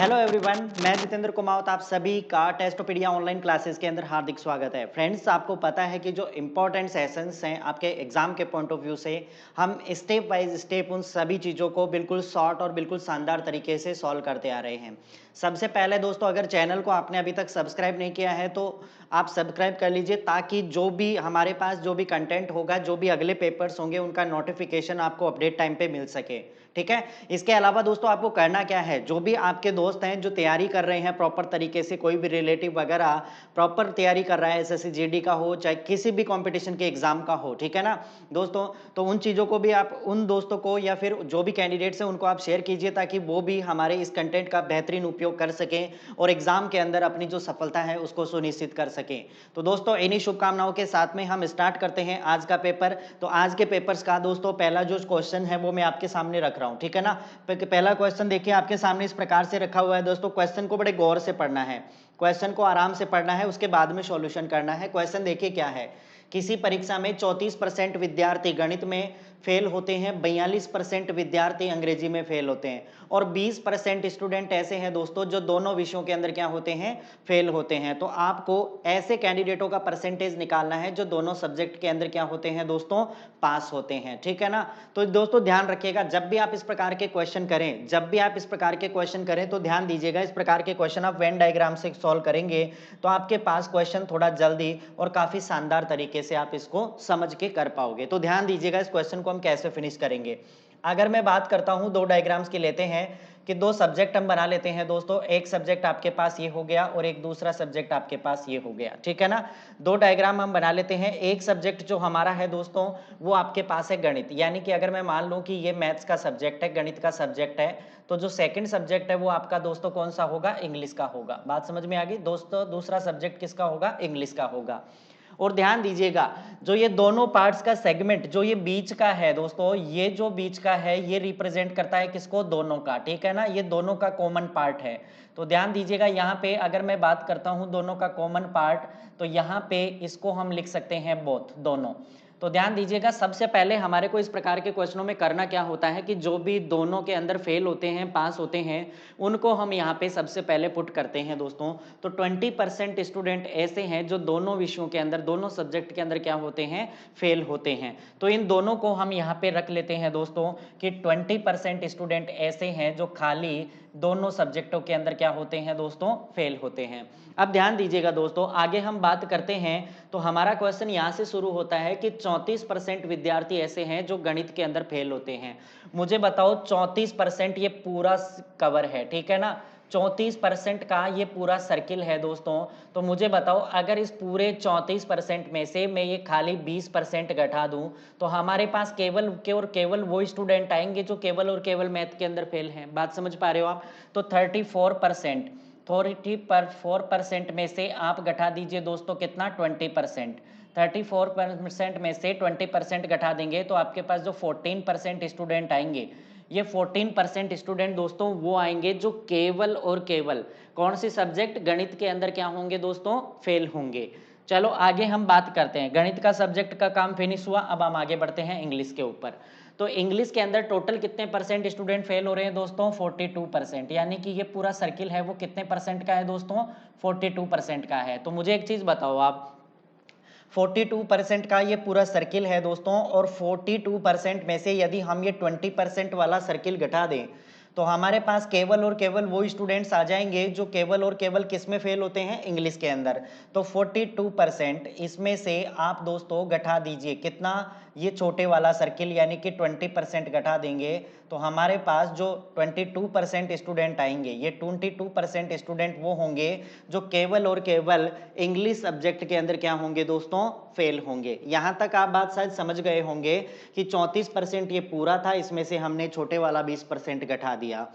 Hello everyone, मैं जितेंद्र कुमावत आप सभी का टेस्टोपीडिया ऑनलाइन क्लासेस के अंदर हार्दिक स्वागत है। फ्रेंड्स, आपको पता है कि जो इम्पोर्टेंट सेशंस हैं आपके एग्जाम के पॉइंट ऑफ व्यू से, हम स्टेप बाय स्टेप उन सभी चीज़ों को बिल्कुल शॉर्ट और बिल्कुल शानदार तरीके से सॉल्व करते आ रहे हैं। सबसे पहले दोस्तों, अगर चैनल को आपने अभी तक सब्सक्राइब नहीं किया है तो आप सब्सक्राइब कर लीजिए, ताकि जो भी हमारे पास जो भी कंटेंट होगा, जो भी अगले पेपर्स होंगे, उनका नोटिफिकेशन आपको अपडेट टाइम पे मिल सके। ठीक है। इसके अलावा दोस्तों, आपको करना क्या है, जो भी आपके दोस्त हैं जो तैयारी कर रहे हैं प्रॉपर तरीके से, कोई भी रिलेटिव वगैरह प्रॉपर तैयारी कर रहा है, एसएससी जीडी का हो चाहे किसी भी कंपटीशन के एग्जाम का हो, ठीक है ना दोस्तों। तो उन चीज़ों को भी आप उन दोस्तों को या फिर जो भी कैंडिडेट्स हैं उनको आप शेयर कीजिए, ताकि वो भी हमारे इस कंटेंट का बेहतरीन उपयोग कर सकें और एग्जाम के अंदर अपनी जो सफलता है उसको सुनिश्चित कर सकें। तो दोस्तों, इन्हीं शुभकामनाओं के साथ में हम स्टार्ट करते हैं आज का पेपर। तो आज के पेपर्स का दोस्तों पहला जो क्वेश्चन है वो मैं आपके सामने रख रहा हूं, ठीक है ना। पहला क्वेश्चन देखिए आपके सामने इस प्रकार से रखा हुआ है दोस्तों। क्वेश्चन को बड़े गौर से पढ़ना है, क्वेश्चन को आराम से पढ़ना है, उसके बाद में सॉल्यूशन करना है। क्वेश्चन देखिए क्या है। किसी परीक्षा में 34% विद्यार्थी गणित में फेल होते हैं, 42% विद्यार्थी अंग्रेजी में फेल होते हैं और 20% स्टूडेंट ऐसे हैं दोस्तों जो दोनों विषयों के अंदर क्या होते हैं, फेल होते हैं। तो आपको ऐसे कैंडिडेटों का परसेंटेज निकालना है जो दोनों सब्जेक्ट के अंदर क्या होते हैं दोस्तों, पास होते हैं, ठीक है ना। तो दोस्तों ध्यान रखिएगा, जब भी आप इस प्रकार के क्वेश्चन करें, जब भी आप इस प्रकार के क्वेश्चन करें तो ध्यान दीजिएगा, इस प्रकार के क्वेश्चन आप वेन डायग्राम से सॉल्व करेंगे तो आपके पास क्वेश्चन थोड़ा जल्दी और काफी शानदार तरीके से आप इसको समझ के कर पाओगे। तो ध्यान दीजिएगा इस क्वेश्चन को हम कैसे फिनिश करेंगे। अगर मैं बात करता हूं, दो डायग्राम्स की लेते हैं कि दो सब्जेक्ट हम बना लेते हैं दोस्तों। एक सब्जेक्ट आपके पास ये हो गया और एक दूसरा सब्जेक्ट आपके पास ये हो गया, ठीक है ना। दो डायग्राम हम बना लेते हैं। एक सब्जेक्ट जो हमारा है दोस्तों वो आपके पास है गणित, यानी कि अगर मैं मान लूं कि ये मैथ्स का सब्जेक्ट है, गणित का सब्जेक्ट है, तो जो सेकंड सब्जेक्ट है वो आपका दोस्तों कौन सा होगा, इंग्लिश का होगा। बात समझ में आ गई दोस्तों। दूसरा सब्जेक्ट किसका होगा, इंग्लिश का होगा। और ध्यान दीजिएगा, जो ये दोनों पार्ट्स का सेगमेंट जो ये बीच का है दोस्तों, ये जो बीच का है ये रिप्रेजेंट करता है किसको, दोनों का, ठीक है ना। ये दोनों का कॉमन पार्ट है। तो ध्यान दीजिएगा, यहाँ पे अगर मैं बात करता हूं दोनों का कॉमन पार्ट, तो यहाँ पे इसको हम लिख सकते हैं बोथ, दोनों। तो ध्यान दीजिएगा, सबसे पहले हमारे को इस प्रकार के क्वेश्चनों में करना क्या होता है कि जो भी दोनों के अंदर फेल होते हैं, पास होते हैं, उनको हम यहाँ पे सबसे पहले पुट करते हैं दोस्तों। तो 20% स्टूडेंट ऐसे हैं जो दोनों विषयों के अंदर, दोनों सब्जेक्ट के अंदर क्या होते हैं, फेल होते हैं। तो इन दोनों को हम यहाँ पे रख लेते हैं दोस्तों कि 20% स्टूडेंट ऐसे हैं जो खाली दोनों सब्जेक्टों के अंदर क्या होते हैं दोस्तों, फेल होते हैं। अब ध्यान दीजिएगा दोस्तों, आगे हम बात करते हैं तो हमारा क्वेश्चन यहाँ से शुरू होता है कि 34% विद्यार्थी ऐसे हैं जो गणित के अंदर फेल होते हैं। मुझे बताओ 34% ये पूरा कवर है, ठीक है ना। 34% का ये पूरा सर्किल है दोस्तों। तो मुझे बताओ, अगर इस पूरे 34% में से मैं ये खाली 20% घटा दूं तो हमारे पास केवल और केवल वो स्टूडेंट आएंगे जो केवल और केवल मैथ के अंदर फेल हैं। बात समझ पा रहे हो आप। तो 34% में से आप घटा दीजिए दोस्तों कितना, 20%। 34% में से 20% घटा देंगे तो आपके पास जो 14% स्टूडेंट आएंगे, ये 14% स्टूडेंट दोस्तों वो आएंगे जो केवल और केवल कौन सी सब्जेक्ट, गणित के अंदर क्या होंगे दोस्तों, फेल होंगे। चलो आगे हम बात करते हैं, गणित का सब्जेक्ट का काम फिनिश हुआ। अब हम आगे बढ़ते हैं इंग्लिश के ऊपर। तो इंग्लिश के अंदर टोटल कितने परसेंट स्टूडेंट फेल हो रहे हैं दोस्तों, 42%। यानी कि ये पूरा सर्किल है वो कितने परसेंट का है दोस्तों, 42% का है। तो मुझे एक चीज बताओ आप, 42% का ये पूरा सर्किल है दोस्तों, और 42% में से यदि हम ये 20% वाला सर्किल घटा दें तो हमारे पास केवल और केवल वो स्टूडेंट्स आ जाएंगे जो केवल और केवल किस में फेल होते हैं, इंग्लिश के अंदर। तो 42% इसमें से आप दोस्तों घटा दीजिए कितना, ये छोटे वाला सर्किल यानी कि 20% घटा देंगे तो हमारे पास जो 22% स्टूडेंट आएंगे, ये 22% स्टूडेंट वो होंगे जो केवल और केवल इंग्लिश सब्जेक्ट के अंदर क्या होंगे दोस्तों, फेल होंगे। यहां तक आप बात शायद समझ गए होंगे कि 34% ये पूरा था, इसमें से हमने छोटे वाला 20% घटा दिया।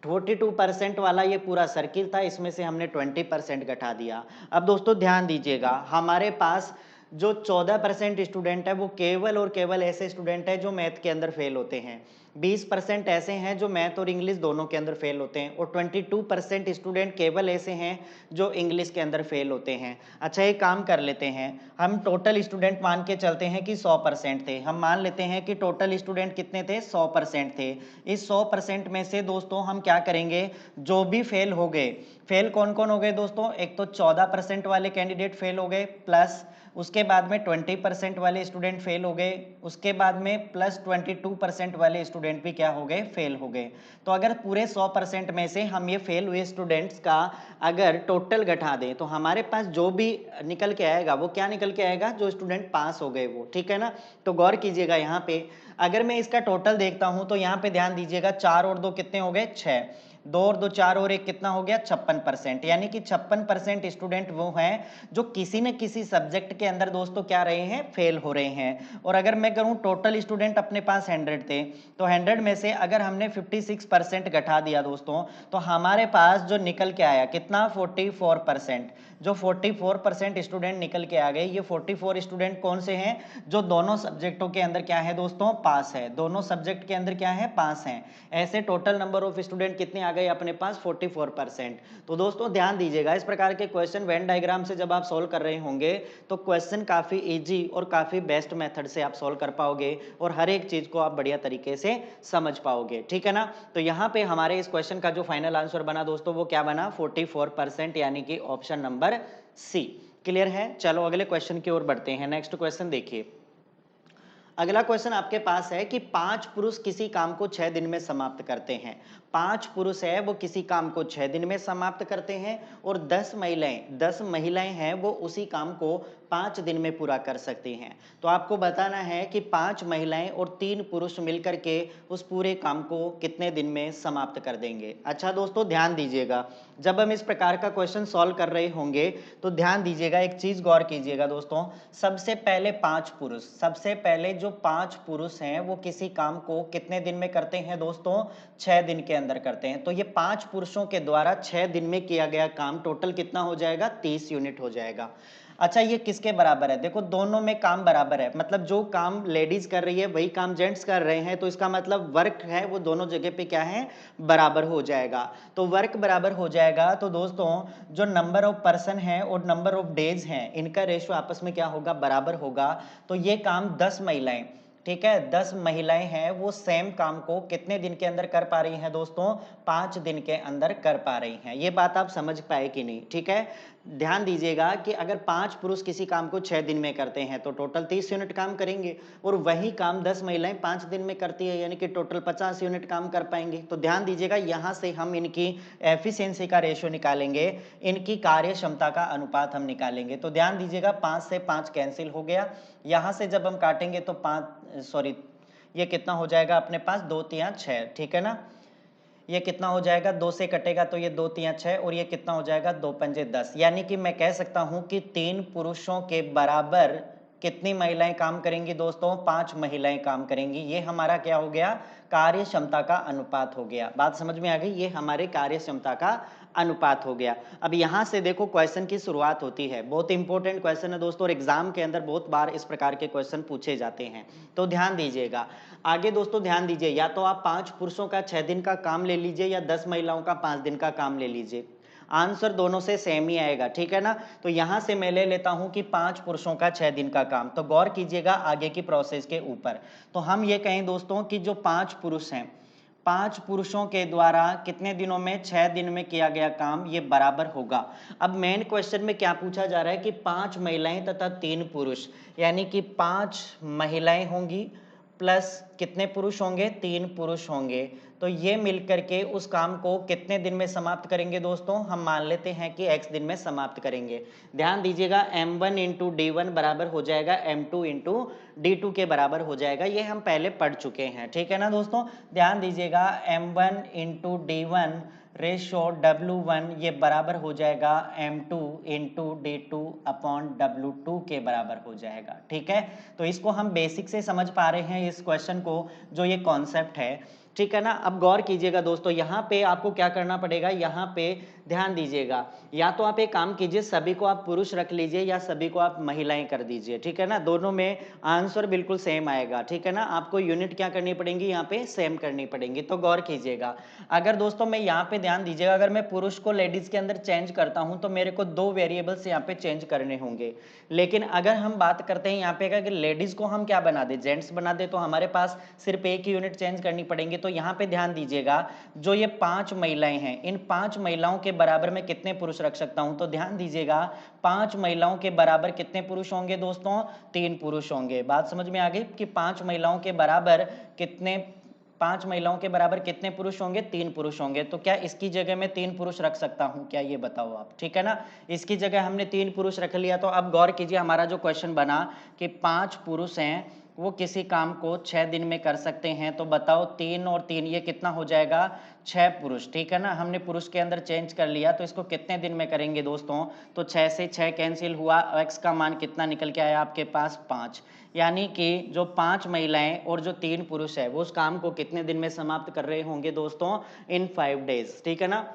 42% वाला ये पूरा सर्किल था, इसमें से हमने 20% घटा दिया। अब दोस्तों ध्यान दीजिएगा, हमारे पास जो 14% स्टूडेंट है वो केवल और केवल ऐसे स्टूडेंट है जो मैथ के अंदर फेल होते हैं, 20% ऐसे हैं जो मैथ और इंग्लिश दोनों के अंदर फेल होते हैं, और 22% स्टूडेंट केवल ऐसे हैं जो इंग्लिश के अंदर फेल होते हैं। अच्छा, एक काम कर लेते हैं, हम टोटल स्टूडेंट मान के चलते हैं कि 100% थे। हम मान लेते हैं कि टोटल स्टूडेंट कितने थे, 100% थे। इस 100% में से दोस्तों हम क्या करेंगे, जो भी फेल हो गए, फेल कौन कौन हो गए दोस्तों, एक तो 14% वाले कैंडिडेट फेल हो गए, प्लस उसके बाद में 20% वाले स्टूडेंट फेल हो गए, उसके बाद में प्लस 22% वाले स्टूडेंट भी क्या हो गए, फेल हो गए। तो अगर पूरे 100% में से हम ये फेल हुए स्टूडेंट्स का अगर टोटल घटा दें तो हमारे पास जो भी निकल के आएगा वो क्या निकल के आएगा, जो स्टूडेंट पास हो गए वो, ठीक है ना। तो गौर कीजिएगा यहाँ पे, अगर मैं इसका टोटल देखता हूं तो यहाँ पे ध्यान दीजिएगा, 4 और 2 कितने हो गए, 6, 2 और 2 4 और 1 कितना हो गया, 56%। यानी कि 56% स्टूडेंट वो हैं जो किसी न किसी सब्जेक्ट के अंदर दोस्तों क्या रहे हैं, फेल हो रहे हैं। और अगर मैं करूं टोटल स्टूडेंट अपने पास 100 थे, तो 100 में से अगर हमने 56% घटा दिया दोस्तों, तो हमारे पास जो निकल के आया कितना, 44%। जो 44% स्टूडेंट निकल के आ गए, ये 44 स्टूडेंट कौन से हैं, जो दोनों सब्जेक्टों के अंदर क्या है दोस्तों, पास है, दोनों सब्जेक्ट के अंदर क्या है, पास हैं। ऐसे टोटल नंबर ऑफ स्टूडेंट कितने आ गए अपने पास, 44%। तो दोस्तों ध्यान दीजिएगा, इस प्रकार के क्वेश्चन वेन डायग्राम से जब आप सोल्व कर रहे होंगे तो क्वेश्चन काफी इजी और काफी बेस्ट मेथड से आप सोल्व कर पाओगे और हर एक चीज को आप बढ़िया तरीके से समझ पाओगे, ठीक है ना। तो यहाँ पे हमारे इस क्वेश्चन का जो फाइनल आंसर बना दोस्तों वो क्या बना, 44%, यानी कि ऑप्शन नंबर सी। क्लियर है। चलो अगले क्वेश्चन की ओर बढ़ते हैं। नेक्स्ट क्वेश्चन देखिए, अगला क्वेश्चन आपके पास है कि 5 पुरुष किसी काम को 6 दिन में समाप्त करते हैं। 5 पुरुष है वो किसी काम को 6 दिन में समाप्त करते हैं, और 10 महिलाएं हैं वो उसी काम को 5 दिन में पूरा कर सकती हैं। तो आपको बताना है कि 5 महिलाएं और 3 पुरुष मिलकर के उस पूरे काम को कितने दिन में समाप्त कर देंगे। अच्छा दोस्तों ध्यान दीजिएगा, जब हम इस प्रकार का क्वेश्चन सॉल्व कर रहे होंगे तो ध्यान दीजिएगा, एक चीज गौर कीजिएगा दोस्तों, सबसे पहले 5 पुरुष, सबसे पहले जो 5 पुरुष हैं वो किसी काम को कितने दिन में करते हैं दोस्तों, 6 दिन के अंदर करते हैं। तो ये 5 पुरुषों के द्वारा 6 दिन में किया गया काम टोटल कितना हो जाएगा, 30 यूनिट हो जाएगा। अच्छा, ये किसके बराबर है, देखो दोनों में काम बराबर है, मतलब जो काम लेडीज कर रही है वही काम जेंट्स कर रहे हैं, तो इसका मतलब वर्क है वो दोनों जगह पे क्या है, बराबर हो जाएगा। तो वर्क बराबर हो जाएगा तो दोस्तों जो नंबर ऑफ पर्सन है और नंबर ऑफ डेज हैं इनका रेशियो आपस में क्या होगा, बराबर होगा। तो ये काम 10 महिलाएं, ठीक है, 10 महिलाएं हैं वो सेम काम को कितने दिन के अंदर कर पा रही हैं दोस्तों, 5 दिन के अंदर कर पा रही हैं। ये बात आप समझ पाए कि नहीं, ठीक है। ध्यान दीजिएगा कि अगर 5 पुरुष किसी काम को 6 दिन में करते हैं तो टोटल 30 यूनिट काम करेंगे, और वही काम 10 महिलाएं 5 दिन में करती है, यानी कि टोटल 50 यूनिट काम कर पाएंगे। तो ध्यान दीजिएगा, यहां से हम इनकी एफिशिएंसी का रेशियो निकालेंगे, इनकी कार्य क्षमता का अनुपात हम निकालेंगे। तो ध्यान दीजिएगा, 5 से 5 कैंसिल हो गया, यहां से जब हम काटेंगे तो 5 सॉरी ये कितना हो जाएगा अपने पास, 2 3 6, ठीक है ना। ये कितना हो जाएगा, 2 से कटेगा तो ये 2 3 6, और ये कितना हो जाएगा, 2 पंजे 10। यानी कि मैं कह सकता हूं कि 3 पुरुषों के बराबर कितनी महिलाएं काम करेंगी दोस्तों, 5 महिलाएं काम करेंगी। ये हमारा क्या हो गया, कार्य क्षमता का अनुपात हो गया। बात समझ में आ गई, ये हमारे कार्य क्षमता का अनुपात हो गया। अब यहां से देखो क्वेश्चन की शुरुआत होती है, बहुत इंपॉर्टेंट क्वेश्चन है दोस्तों, और एग्जाम के अंदर बहुत बार इस प्रकार के क्वेश्चन पूछे जाते हैं। तो ध्यान दीजिएगा आगे दोस्तों, ध्यान दीजिए, या तो आप 5 पुरुषों का 6 दिन का काम ले लीजिए या 10 महिलाओं का 5 दिन का काम ले लीजिए, आंसर दोनों से सेम ही आएगा, ठीक है ना। तो यहां से मैं ले लेता हूं कि 5 पुरुषों का 6 दिन का काम। तो गौर कीजिएगा आगे की प्रोसेस के ऊपर, तो हम ये कहें दोस्तों कि जो 5 पुरुष हैं, 5 पुरुषों के द्वारा कितने दिनों में, 6 दिन में किया गया काम, ये बराबर होगा। अब मेन क्वेश्चन में क्या पूछा जा रहा है कि 5 महिलाएं तथा 3 पुरुष, यानी कि 5 महिलाएं होंगी प्लस कितने पुरुष होंगे, 3 पुरुष होंगे। तो ये मिलकर के उस काम को कितने दिन में समाप्त करेंगे दोस्तों, हम मान लेते हैं कि x दिन में समाप्त करेंगे। ध्यान दीजिएगा, m1 इंटू d1 बराबर हो जाएगा m2 इंटू d2 के बराबर हो जाएगा, ये हम पहले पढ़ चुके हैं, ठीक है ना दोस्तों। ध्यान दीजिएगा, m1 into d1 ratio W1 ये बराबर हो जाएगा M2 into D2 upon W2 के बराबर हो जाएगा, ठीक है। तो इसको हम बेसिक से समझ पा रहे हैं इस क्वेश्चन को, जो ये कॉन्सेप्ट है। ठीक है ना। अब गौर कीजिएगा दोस्तों, यहाँ पे आपको क्या करना पड़ेगा, यहाँ पे ध्यान दीजिएगा, या तो आप एक काम कीजिए, सभी को आप पुरुष रख लीजिए या सभी को आप महिलाएं कर दीजिए, ठीक है ना। दोनों में आंसर बिल्कुल सेम आएगा, ठीक है ना। आपको यूनिट क्या करनी पड़ेगी, यहाँ पे सेम करनी पड़ेगी। तो गौर कीजिएगा, अगर दोस्तों मैं यहाँ पे ध्यान दीजिएगा, अगर मैं पुरुष को लेडीज के अंदर चेंज करता हूं तो मेरे को 2 वेरिएबल्स यहाँ पे चेंज करने होंगे। लेकिन अगर हम बात करते हैं यहाँ पे अगर लेडीज को हम क्या बना दे, जेंट्स बना दे, तो हमारे पास सिर्फ एक ही यूनिट चेंज करनी पड़ेगी। तो यहाँ पे ध्यान दीजिएगा, जो ये 5 महिलाएं हैं, इन 5 महिलाओं के बराबर मैं कितने पुरुष रख सकता हूं। तो ध्यान दीजिएगा, 5 महिलाओं के बराबर कितने पुरुष होंगे दोस्तों, 3 पुरुष होंगे। बात समझ में आ गई कि 5 महिलाओं के बराबर कितने, 5 महिलाओं के बराबर कितने पुरुष होंगे, 3 पुरुष होंगे। तो क्या इसकी जगह मैं 3 पुरुष रख सकता हूं क्या, ये बताओ आप, ठीक है ना। इसकी जगह हमने 3 पुरुष रख लिया। तो अब गौर कीजिए, हमारा जो क्वेश्चन बना कि 5 पुरुष हैं वो किसी काम को 6 दिन में कर सकते हैं। तो बताओ 3 और 3 ये कितना हो जाएगा, 6 पुरुष, ठीक है ना। हमने पुरुष के अंदर चेंज कर लिया, तो इसको कितने दिन में करेंगे दोस्तों। तो 6 से 6 कैंसिल हुआ, x का मान कितना निकल के आया आपके पास, 5। यानी कि जो 5 महिलाएं और जो 3 पुरुष है वो उस काम को कितने दिन में समाप्त कर रहे होंगे दोस्तों, इन 5 डेज, ठीक है ना।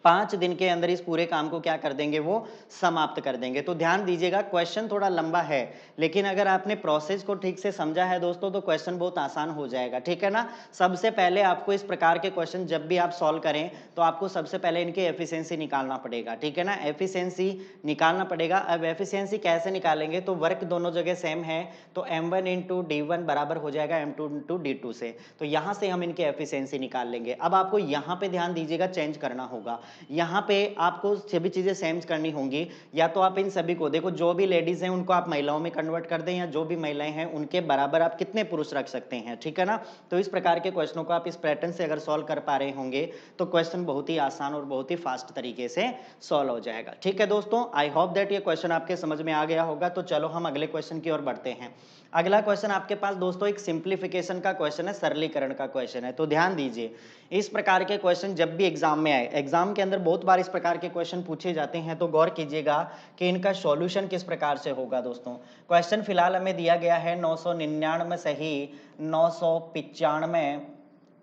5 दिन के अंदर इस पूरे काम को क्या कर देंगे, वो समाप्त कर देंगे। तो ध्यान दीजिएगा, क्वेश्चन थोड़ा लंबा है, लेकिन अगर आपने प्रोसेस को ठीक से समझा है दोस्तों तो क्वेश्चन बहुत आसान हो जाएगा, ठीक है ना। सबसे पहले आपको इस प्रकार के क्वेश्चन जब भी आप सॉल्व करें तो आपको सबसे पहले इनकी एफिशिएंसी निकालना पड़ेगा, ठीक है ना। एफिशिएंसी निकालना पड़ेगा। अब एफिशिएंसी कैसे निकालेंगे, तो वर्क दोनों जगह सेम है, तो m1 इंटू d1 बराबर हो जाएगा m2 इंटू d2 से। तो यहां से हम इनकी एफिशिएंसी निकाल लेंगे। अब आपको यहां पे ध्यान दीजिएगा, चेंज करना होगा। यहाँ पे आपको सभी चीजें सेम करनी होंगी। या तो आप इन सभी को देखो, जो भी लेडीज हैं उनको आप महिलाओं में कन्वर्ट कर दें, या जो भी महिलाएं हैं उनके बराबर आप कितने पुरुष रख सकते हैं, ठीक है ना। तो इस प्रकार के क्वेश्चनों को आप इस पैटर्न से अगर सॉल्व कर पा रहे होंगे तो क्वेश्चन बहुत ही आसान और बहुत ही फास्ट तरीके से सॉल्व हो जाएगा, ठीक है दोस्तों। आई होप दैट ये क्वेश्चन आपके समझ में आ गया होगा। तो चलो हम अगले क्वेश्चन की ओर बढ़ते हैं। अगला क्वेश्चन आपके पास दोस्तों एक सिंप्लीफिकेशन का क्वेश्चन है, सरलीकरण का क्वेश्चन है। तो ध्यान दीजिए, इस प्रकार के क्वेश्चन जब भी एग्जाम में आए, एग्जाम के अंदर बहुत बार इस प्रकार के क्वेश्चन पूछे जाते हैं, तो गौर कीजिएगा कि इनका सॉल्यूशन किस प्रकार से होगा दोस्तों। क्वेश्चन फिलहाल हमें दिया गया है 999 सही 995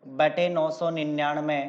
बटे 999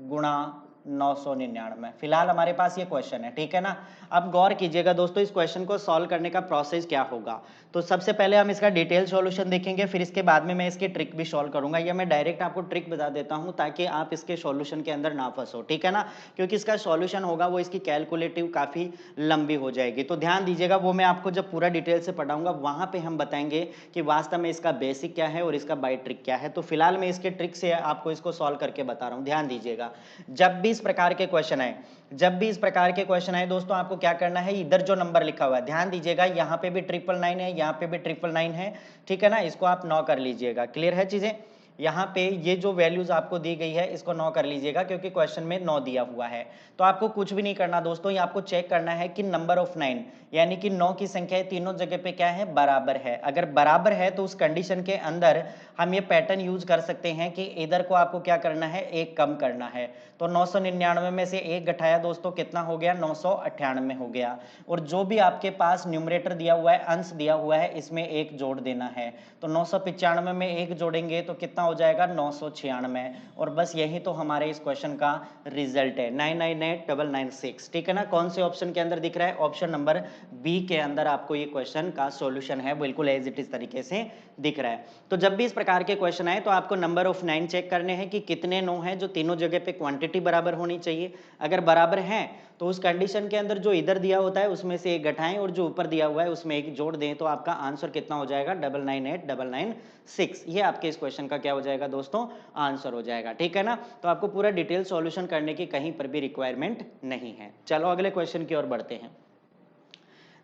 गुणा 999, फिलहाल हमारे पास ये क्वेश्चन है, ठीक है ना। अब गौर कीजिएगा दोस्तों, इस क्वेश्चन को सॉल्व करने का प्रोसेस क्या होगा। तो सबसे पहले हम इसका डिटेल सॉल्यूशन देखेंगे, फिर इसके बाद में मैं इसकी ट्रिक भी सॉल्व करूंगा, या मैं डायरेक्ट आपको ट्रिक बता देता हूं ताकि आप इसके सॉल्यूशन के अंदर ना फंसो, ठीक है ना। क्योंकि इसका सॉल्यूशन होगा वो इसकी कैलकुलेटिव काफी लंबी हो जाएगी। तो ध्यान दीजिएगा, वो मैं आपको जब पूरा डिटेल से पढ़ाऊंगा वहां पे हम बताएंगे कि वास्तव में इसका बेसिक क्या है और इसका बाय ट्रिक क्या है। तो फिलहाल मैं इसके ट्रिक से आपको इसको सॉल्व करके बता रहा हूं। ध्यान दीजिएगा, जब भी इस प्रकार के क्वेश्चन आए, जब भी इस प्रकार के क्वेश्चन आए दोस्तों, आपको क्या करना है, इधर जो नंबर लिखा हुआ है ध्यान दीजिएगा, यहाँ पे भी 999 है, यहाँ पे भी 999 है, ठीक है ना। इसको आप 9 कर लीजिएगा। क्लियर है चीजें। यहाँ पे ये जो वैल्यूज आपको दी गई है इसको 9 कर लीजिएगा, क्योंकि क्वेश्चन में 9 दिया हुआ है। तो आपको कुछ भी नहीं करना दोस्तों, ये आपको चेक करना है कि नंबर ऑफ 9 यानी कि 9 की संख्या तीनों जगह पे क्या है, बराबर है। अगर बराबर है तो उस कंडीशन के अंदर हम ये पैटर्न यूज कर सकते हैं कि इधर को आपको क्या करना है, एक कम करना है। तो 999 में से एक घटाया दोस्तों, कितना हो गया, 998 हो गया। और जो भी आपके पास न्यूमरेटर दिया हुआ है, अंश दिया हुआ है, इसमें एक जोड़ देना है। तो 995 में एक जोड़ेंगे तो कितना हो जाएगा, 996। और बस यही तो हमारे इस क्वेश्चन का रिजल्ट है, 998996, ठीक है ना। कौन से ऑप्शन के अंदर दिख रहा है, ऑप्शन नंबर बी के अंदर आपको ये क्वेश्चन का सॉल्यूशन है, बिल्कुल एज इट इज तरीके से दिख रहा है। तो जब भी इस प्रकार के क्वेश्चन आए तो आपको नंबर ऑफ 9 चेक करने हैं कि कितने 9 हैं, जो तीनों जगह पे क्वांटिटी बराबर होनी चाहिए। अगर बराबर हैं तो उस कंडीशन के अंदर जो इधर दिया होता है उसमें से एक घटाएं और जो ऊपर दिया हुआ है उसमें एक जोड़ दें, तो आपका आंसर कितना हो जाएगा, 998996। ये आपके इस क्वेश्चन का क्या हो जाएगा दोस्तों, आंसर हो जाएगा, ठीक है ना। तो आपको पूरा डिटेल सॉल्यूशन करने की कहीं पर भी रिक्वायरमेंट नहीं है। चलो अगले क्वेश्चन की ओर बढ़ते हैं।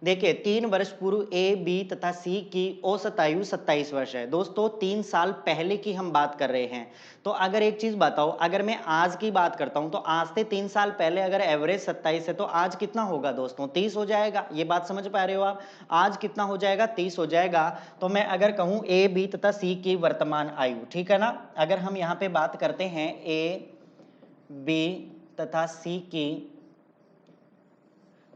देखिए 3 वर्ष पूर्व ए, बी तथा सी की औसत आयु 27 वर्ष है। दोस्तों 3 साल पहले की हम बात कर रहे हैं। तो अगर एक चीज बताओ, अगर मैं आज की बात करता हूं तो आज से 3 साल पहले अगर एवरेज 27 है तो आज कितना होगा दोस्तों, 30 हो जाएगा। ये बात समझ पा रहे हो आप, आज कितना हो जाएगा, 30 हो जाएगा। तो मैं अगर कहूं ए, बी तथा सी की वर्तमान आयु, ठीक है ना। अगर हम यहां पे बात करते हैं ए, बी तथा सी की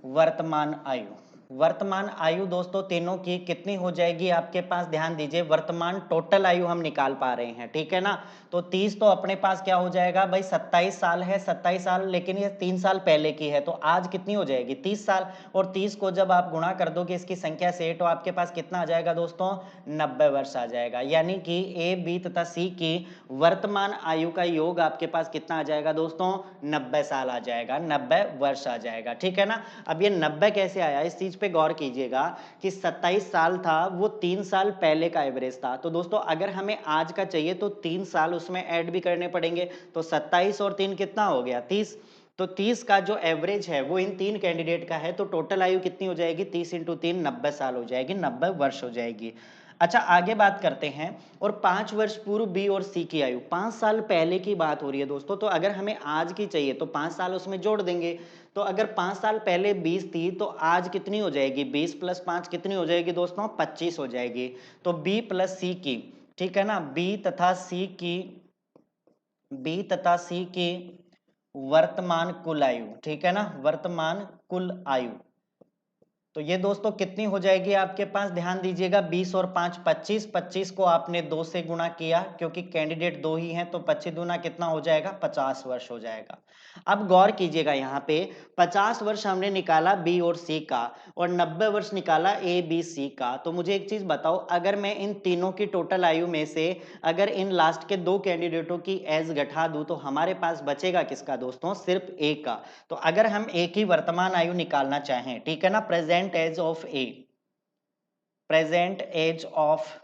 वर्तमान आयु, वर्तमान आयु दोस्तों तीनों की कितनी हो जाएगी आपके पास, ध्यान दीजिए, वर्तमान टोटल आयु हम निकाल पा रहे हैं, ठीक है ना। तो 30 तो अपने पास क्या हो जाएगा भाई, 27 साल है, 27 साल, लेकिन ये 3 साल पहले की है, तो आज कितनी हो जाएगी, 30 साल। और 30 को जब आप गुणा कर दोगे इसकी संख्या से, तो आपके पास कितना आ जाएगा दोस्तों, 90 वर्ष आ जाएगा। यानी कि ए, बी तथा सी की वर्तमान आयु का योग आपके पास कितना आ जाएगा दोस्तों, 90 साल आ जाएगा, 90 वर्ष आ जाएगा, ठीक है ना। अब ये 90 कैसे आया, इस चीज पे गौर कीजिएगा कि 27 साल था, वो 3 साल पहले का एवरेज था। तो दोस्तों अगर हमें आज का चाहिए तो 3 साल उसमें ऐड भी करने पड़ेंगे, तो 27 और 3 कितना हो गया, 30। तो 30 का जो एवरेज है वो इन तीन कैंडिडेट का है, तो टोटल आयु कितनी हो जाएगी, 30 इंटू 3, 90 साल हो जाएगी, 90 वर्ष हो जाएगी। अच्छा आगे बात करते हैं, और 5 वर्ष पूर्व बी और सी की आयु, 5 साल पहले की बात हो रही है दोस्तों, तो अगर हमें आज की चाहिए तो 5 साल उसमें जोड़ देंगे। तो अगर 5 साल पहले 20 थी तो आज कितनी हो जाएगी, 20 प्लस 5 कितनी हो जाएगी दोस्तों, 25 हो जाएगी। तो बी प्लस सी की, ठीक है ना, बी तथा सी की वर्तमान कुल आयु, ठीक है ना, वर्तमान कुल आयु, तो ये दोस्तों कितनी हो जाएगी आपके पास, ध्यान दीजिएगा, 20 और 5 25, 25 को आपने 2 से गुणा किया क्योंकि कैंडिडेट 2 ही हैं, तो 25 दूना कितना हो जाएगा, 50 वर्ष हो जाएगा। अब गौर कीजिएगा यहाँ पे, 50 वर्ष हमने निकाला बी और सी का, और 90 वर्ष निकाला ए बी सी का। तो मुझे एक चीज बताओ, अगर मैं इन तीनों की टोटल आयु में से अगर इन लास्ट के दो कैंडिडेटों की एज घटा दूं तो हमारे पास बचेगा किसका दोस्तों, सिर्फ ए का। तो अगर हम ए की वर्तमान आयु निकालना चाहें, ठीक है ना, present age of A, present age of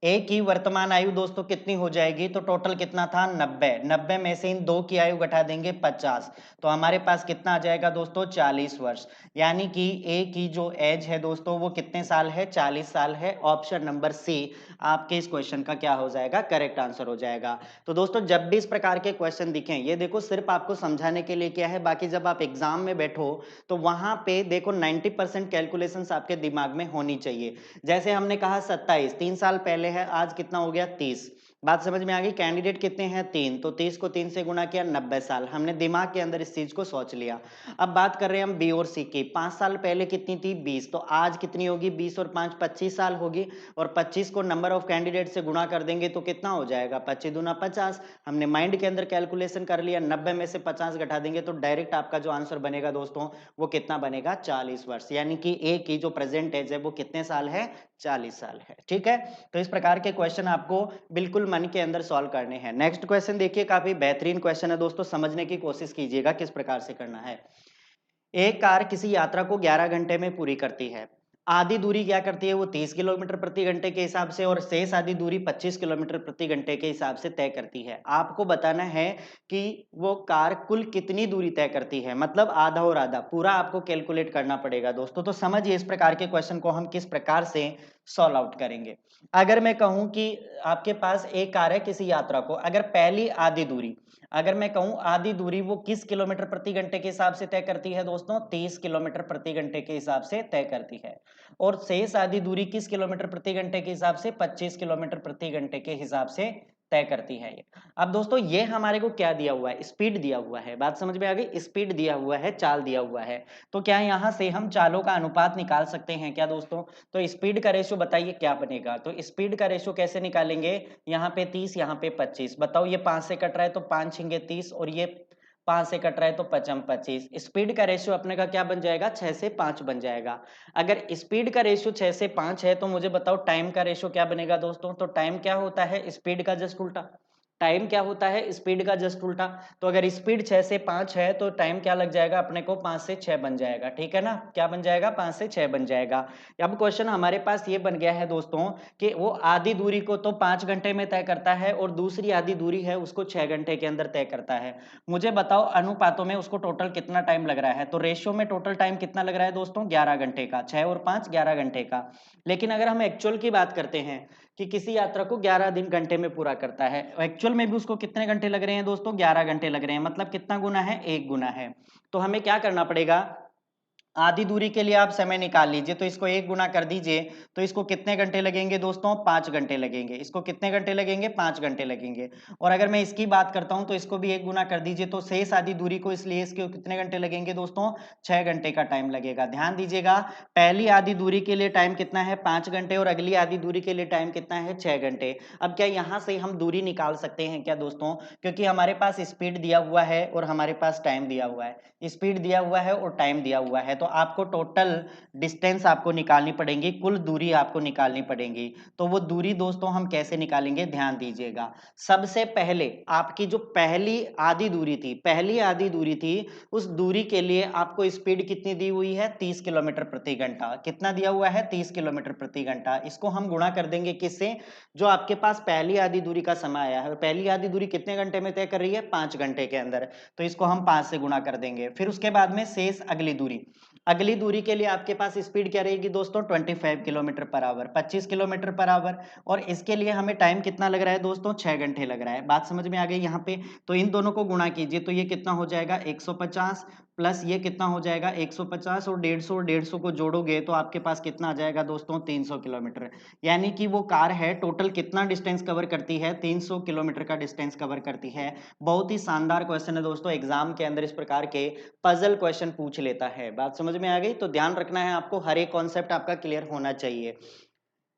A की वर्तमान आयु दोस्तों कितनी हो जाएगी, तो टोटल कितना था, 90, 90 में से इन दो की आयु घटा देंगे 50, तो हमारे पास कितना आ जाएगा दोस्तों, 40 वर्ष। यानी कि ए की जो एज है दोस्तों वो कितने साल है, 40 साल है। ऑप्शन नंबर सी आपके इस क्वेश्चन का क्या हो जाएगा, करेक्ट आंसर हो जाएगा। तो दोस्तों जब भी इस प्रकार के क्वेश्चन दिखें, ये देखो सिर्फ आपको समझाने के लिए क्या है, बाकी जब आप एग्जाम में बैठो तो वहां पे देखो 90% कैलकुलेशंस आपके दिमाग में होनी चाहिए। जैसे हमने कहा 27, 3 साल पहले है, आज कितना हो गया, 30। बात समझ में आ गई, कैंडिडेट कितने हैं, 3, तो 30 को 3 से गुणा किया, 90 साल, हमने दिमाग के अंदर इस चीज को सोच लिया। अब बात कर रहे हैं हम बी और सी की, 5 साल पहले कितनी थी, 20, तो आज कितनी होगी, 20 और 5 25 साल होगी, और 25 को नंबर ऑफ कैंडिडेट से गुणा कर देंगे तो कितना हो जाएगा, 25 दूना 50। हमने माइंड के अंदर कैलकुलेशन कर लिया, 90 में से 50 घटा देंगे तो डायरेक्ट आपका जो आंसर बनेगा दोस्तों वो कितना बनेगा, 40 वर्ष। यानी कि ए की जो प्रेजेंट एज है वो कितने साल है, 40 साल है, ठीक है। तो इस प्रकार के क्वेश्चन आपको बिल्कुल मन के अंदर सॉल्व करने हैं। नेक्स्ट क्वेश्चन देखिए, काफी बेहतरीन क्वेश्चन है दोस्तों, समझने की कोशिश कीजिएगा किस प्रकार से करना है। एक कार किसी यात्रा को 11 घंटे में पूरी करती है। आधी दूरी क्या करती है, वो 30 किलोमीटर प्रति घंटे के हिसाब से, और शेष आधी दूरी 25 किलोमीटर प्रति घंटे के हिसाब से तय करती है। आपको बताना है कि वो कार कुल कितनी दूरी तय करती है, मतलब आधा और आधा, पूरा आपको कैलकुलेट करना पड़ेगा दोस्तों। तो समझिए इस प्रकार के क्वेश्चन को हम किस प्रकार से सॉल्व आउट करेंगे। अगर मैं कहूं कि आपके पास एक कार है किसी यात्रा को, अगर पहली आधी दूरी, अगर मैं कहूं आधी दूरी वो किस किलोमीटर प्रति घंटे के हिसाब से तय करती है दोस्तों, 30 किलोमीटर प्रति घंटे के हिसाब से तय करती है। और शेष आधी दूरी किस किलोमीटर प्रति घंटे के हिसाब से, 25 किलोमीटर प्रति घंटे के हिसाब से तय करती है ये। अब दोस्तों ये हमारे को क्या दिया हुआ है, स्पीड दिया हुआ है, बात समझ में आ गई, स्पीड दिया हुआ है, चाल दिया हुआ है। तो क्या यहां से हम चालों का अनुपात निकाल सकते हैं क्या दोस्तों, तो स्पीड का रेशियो बताइए क्या बनेगा, तो स्पीड का रेशियो कैसे निकालेंगे, यहाँ पे 30, यहाँ पे 25, बताओ ये 5 से कट रहा है तो 5 छिंगे 30, और ये 5 से कट रहा है तो 5 25, स्पीड का रेशियो अपने का क्या बन जाएगा, 6 से 5 बन जाएगा। अगर स्पीड का रेशियो 6 से 5 है तो मुझे बताओ टाइम का रेशियो क्या बनेगा दोस्तों, तो टाइम क्या होता है, स्पीड का जस्ट उल्टा, टाइम क्या होता है, स्पीड का जस्ट उल्टा। तो अगर स्पीड 6 से 5 है तो टाइम क्या लग जाएगा अपने को, 5 से 6 बन जाएगा, ठीक है ना, क्या बन जाएगा, 5 से 6 बन जाएगा। अब क्वेश्चन हमारे पास ये बन गया है दोस्तों कि वो आधी दूरी को तो 5 घंटे में तय करता है, और दूसरी आधी दूरी है उसको 6 घंटे के अंदर तय करता है। मुझे बताओ अनुपातों में उसको टोटल कितना टाइम लग रहा है, तो रेशियो में टोटल टाइम कितना लग रहा है दोस्तों, 11 घंटे का, 6 और 5 11 घंटे का। लेकिन अगर हम एक्चुअल की बात करते हैं कि किसी यात्रा को 11 दिन घंटे में पूरा करता है, एक्चुअल में भी उसको कितने घंटे लग रहे हैं दोस्तों, 11 घंटे लग रहे हैं, मतलब कितना गुना है, 1 गुना है। तो हमें क्या करना पड़ेगा, आधी दूरी के लिए आप समय निकाल लीजिए, तो इसको 1 गुना कर दीजिए, तो इसको कितने घंटे लगेंगे दोस्तों? 5 घंटे लगेंगे। इसको कितने घंटे लगेंगे? 5 घंटे लगेंगे। और अगर मैं इसकी बात करता हूं तो इसको भी 1 गुना कर दीजिए, तो शेष आधी दूरी को इसलिए इसके कितने घंटे लगेंगे दोस्तों? 6 घंटे का टाइम लगेगा। ध्यान दीजिएगा, पहली आधी दूरी के लिए टाइम कितना है? 5 घंटे, और अगली आधी दूरी के लिए टाइम कितना है? 6 घंटे। अब क्या यहां से हम दूरी निकाल सकते हैं क्या दोस्तों? क्योंकि हमारे पास स्पीड दिया हुआ है और हमारे पास टाइम दिया हुआ है, स्पीड दिया हुआ है और टाइम दिया हुआ है, तो आपको टोटल डिस्टेंस आपको निकालनी पड़ेगी, कुल दूरी आपको निकालनी पड़ेगी। तो वो दूरी दोस्तों हम कैसे निकालेंगे? ध्यान दीजिएगा, सबसे पहले आपकी जो पहली आधी दूरी थी, पहली आधी दूरी थी, उस दूरी के लिए आपको स्पीड कितनी दी हुई है? 30 किलोमीटर प्रति घंटा। कितना दिया हुआ है? 30 किलोमीटर प्रति घंटा। इसको हम गुणा कर देंगे किससे? जो आपके पास पहली आधी दूरी का समय आया है, पहली आधी दूरी कितने घंटे में तय कर रही है? 5 घंटे के अंदर, तो इसको हम 5 से गुणा कर देंगे। फिर उसके बाद में शेष अगली दूरी, अगली दूरी के लिए आपके पास स्पीड क्या रहेगी दोस्तों? 25 kilometre per hour, 25 kilometre per hour. और इसके लिए हमें टाइम कितना लग रहा है दोस्तों? 6 घंटे लग रहा है। बात समझ में आ गई यहाँ पे? तो इन दोनों को गुणा कीजिए, तो ये कितना हो जाएगा? 150 प्लस ये कितना हो जाएगा? 150 और 150, और 150 को जोड़ोगे तो आपके पास कितना आ जाएगा दोस्तों? 300 किलोमीटर। यानी कि वो कार है टोटल कितना डिस्टेंस कवर करती है? 300 किलोमीटर का डिस्टेंस कवर करती है। बहुत ही शानदार क्वेश्चन है दोस्तों, एग्जाम के अंदर इस प्रकार के पजल क्वेश्चन पूछ लेता है। बात समझ में आ गई? तो ध्यान रखना है आपको, हर एक कॉन्सेप्ट आपका क्लियर होना चाहिए।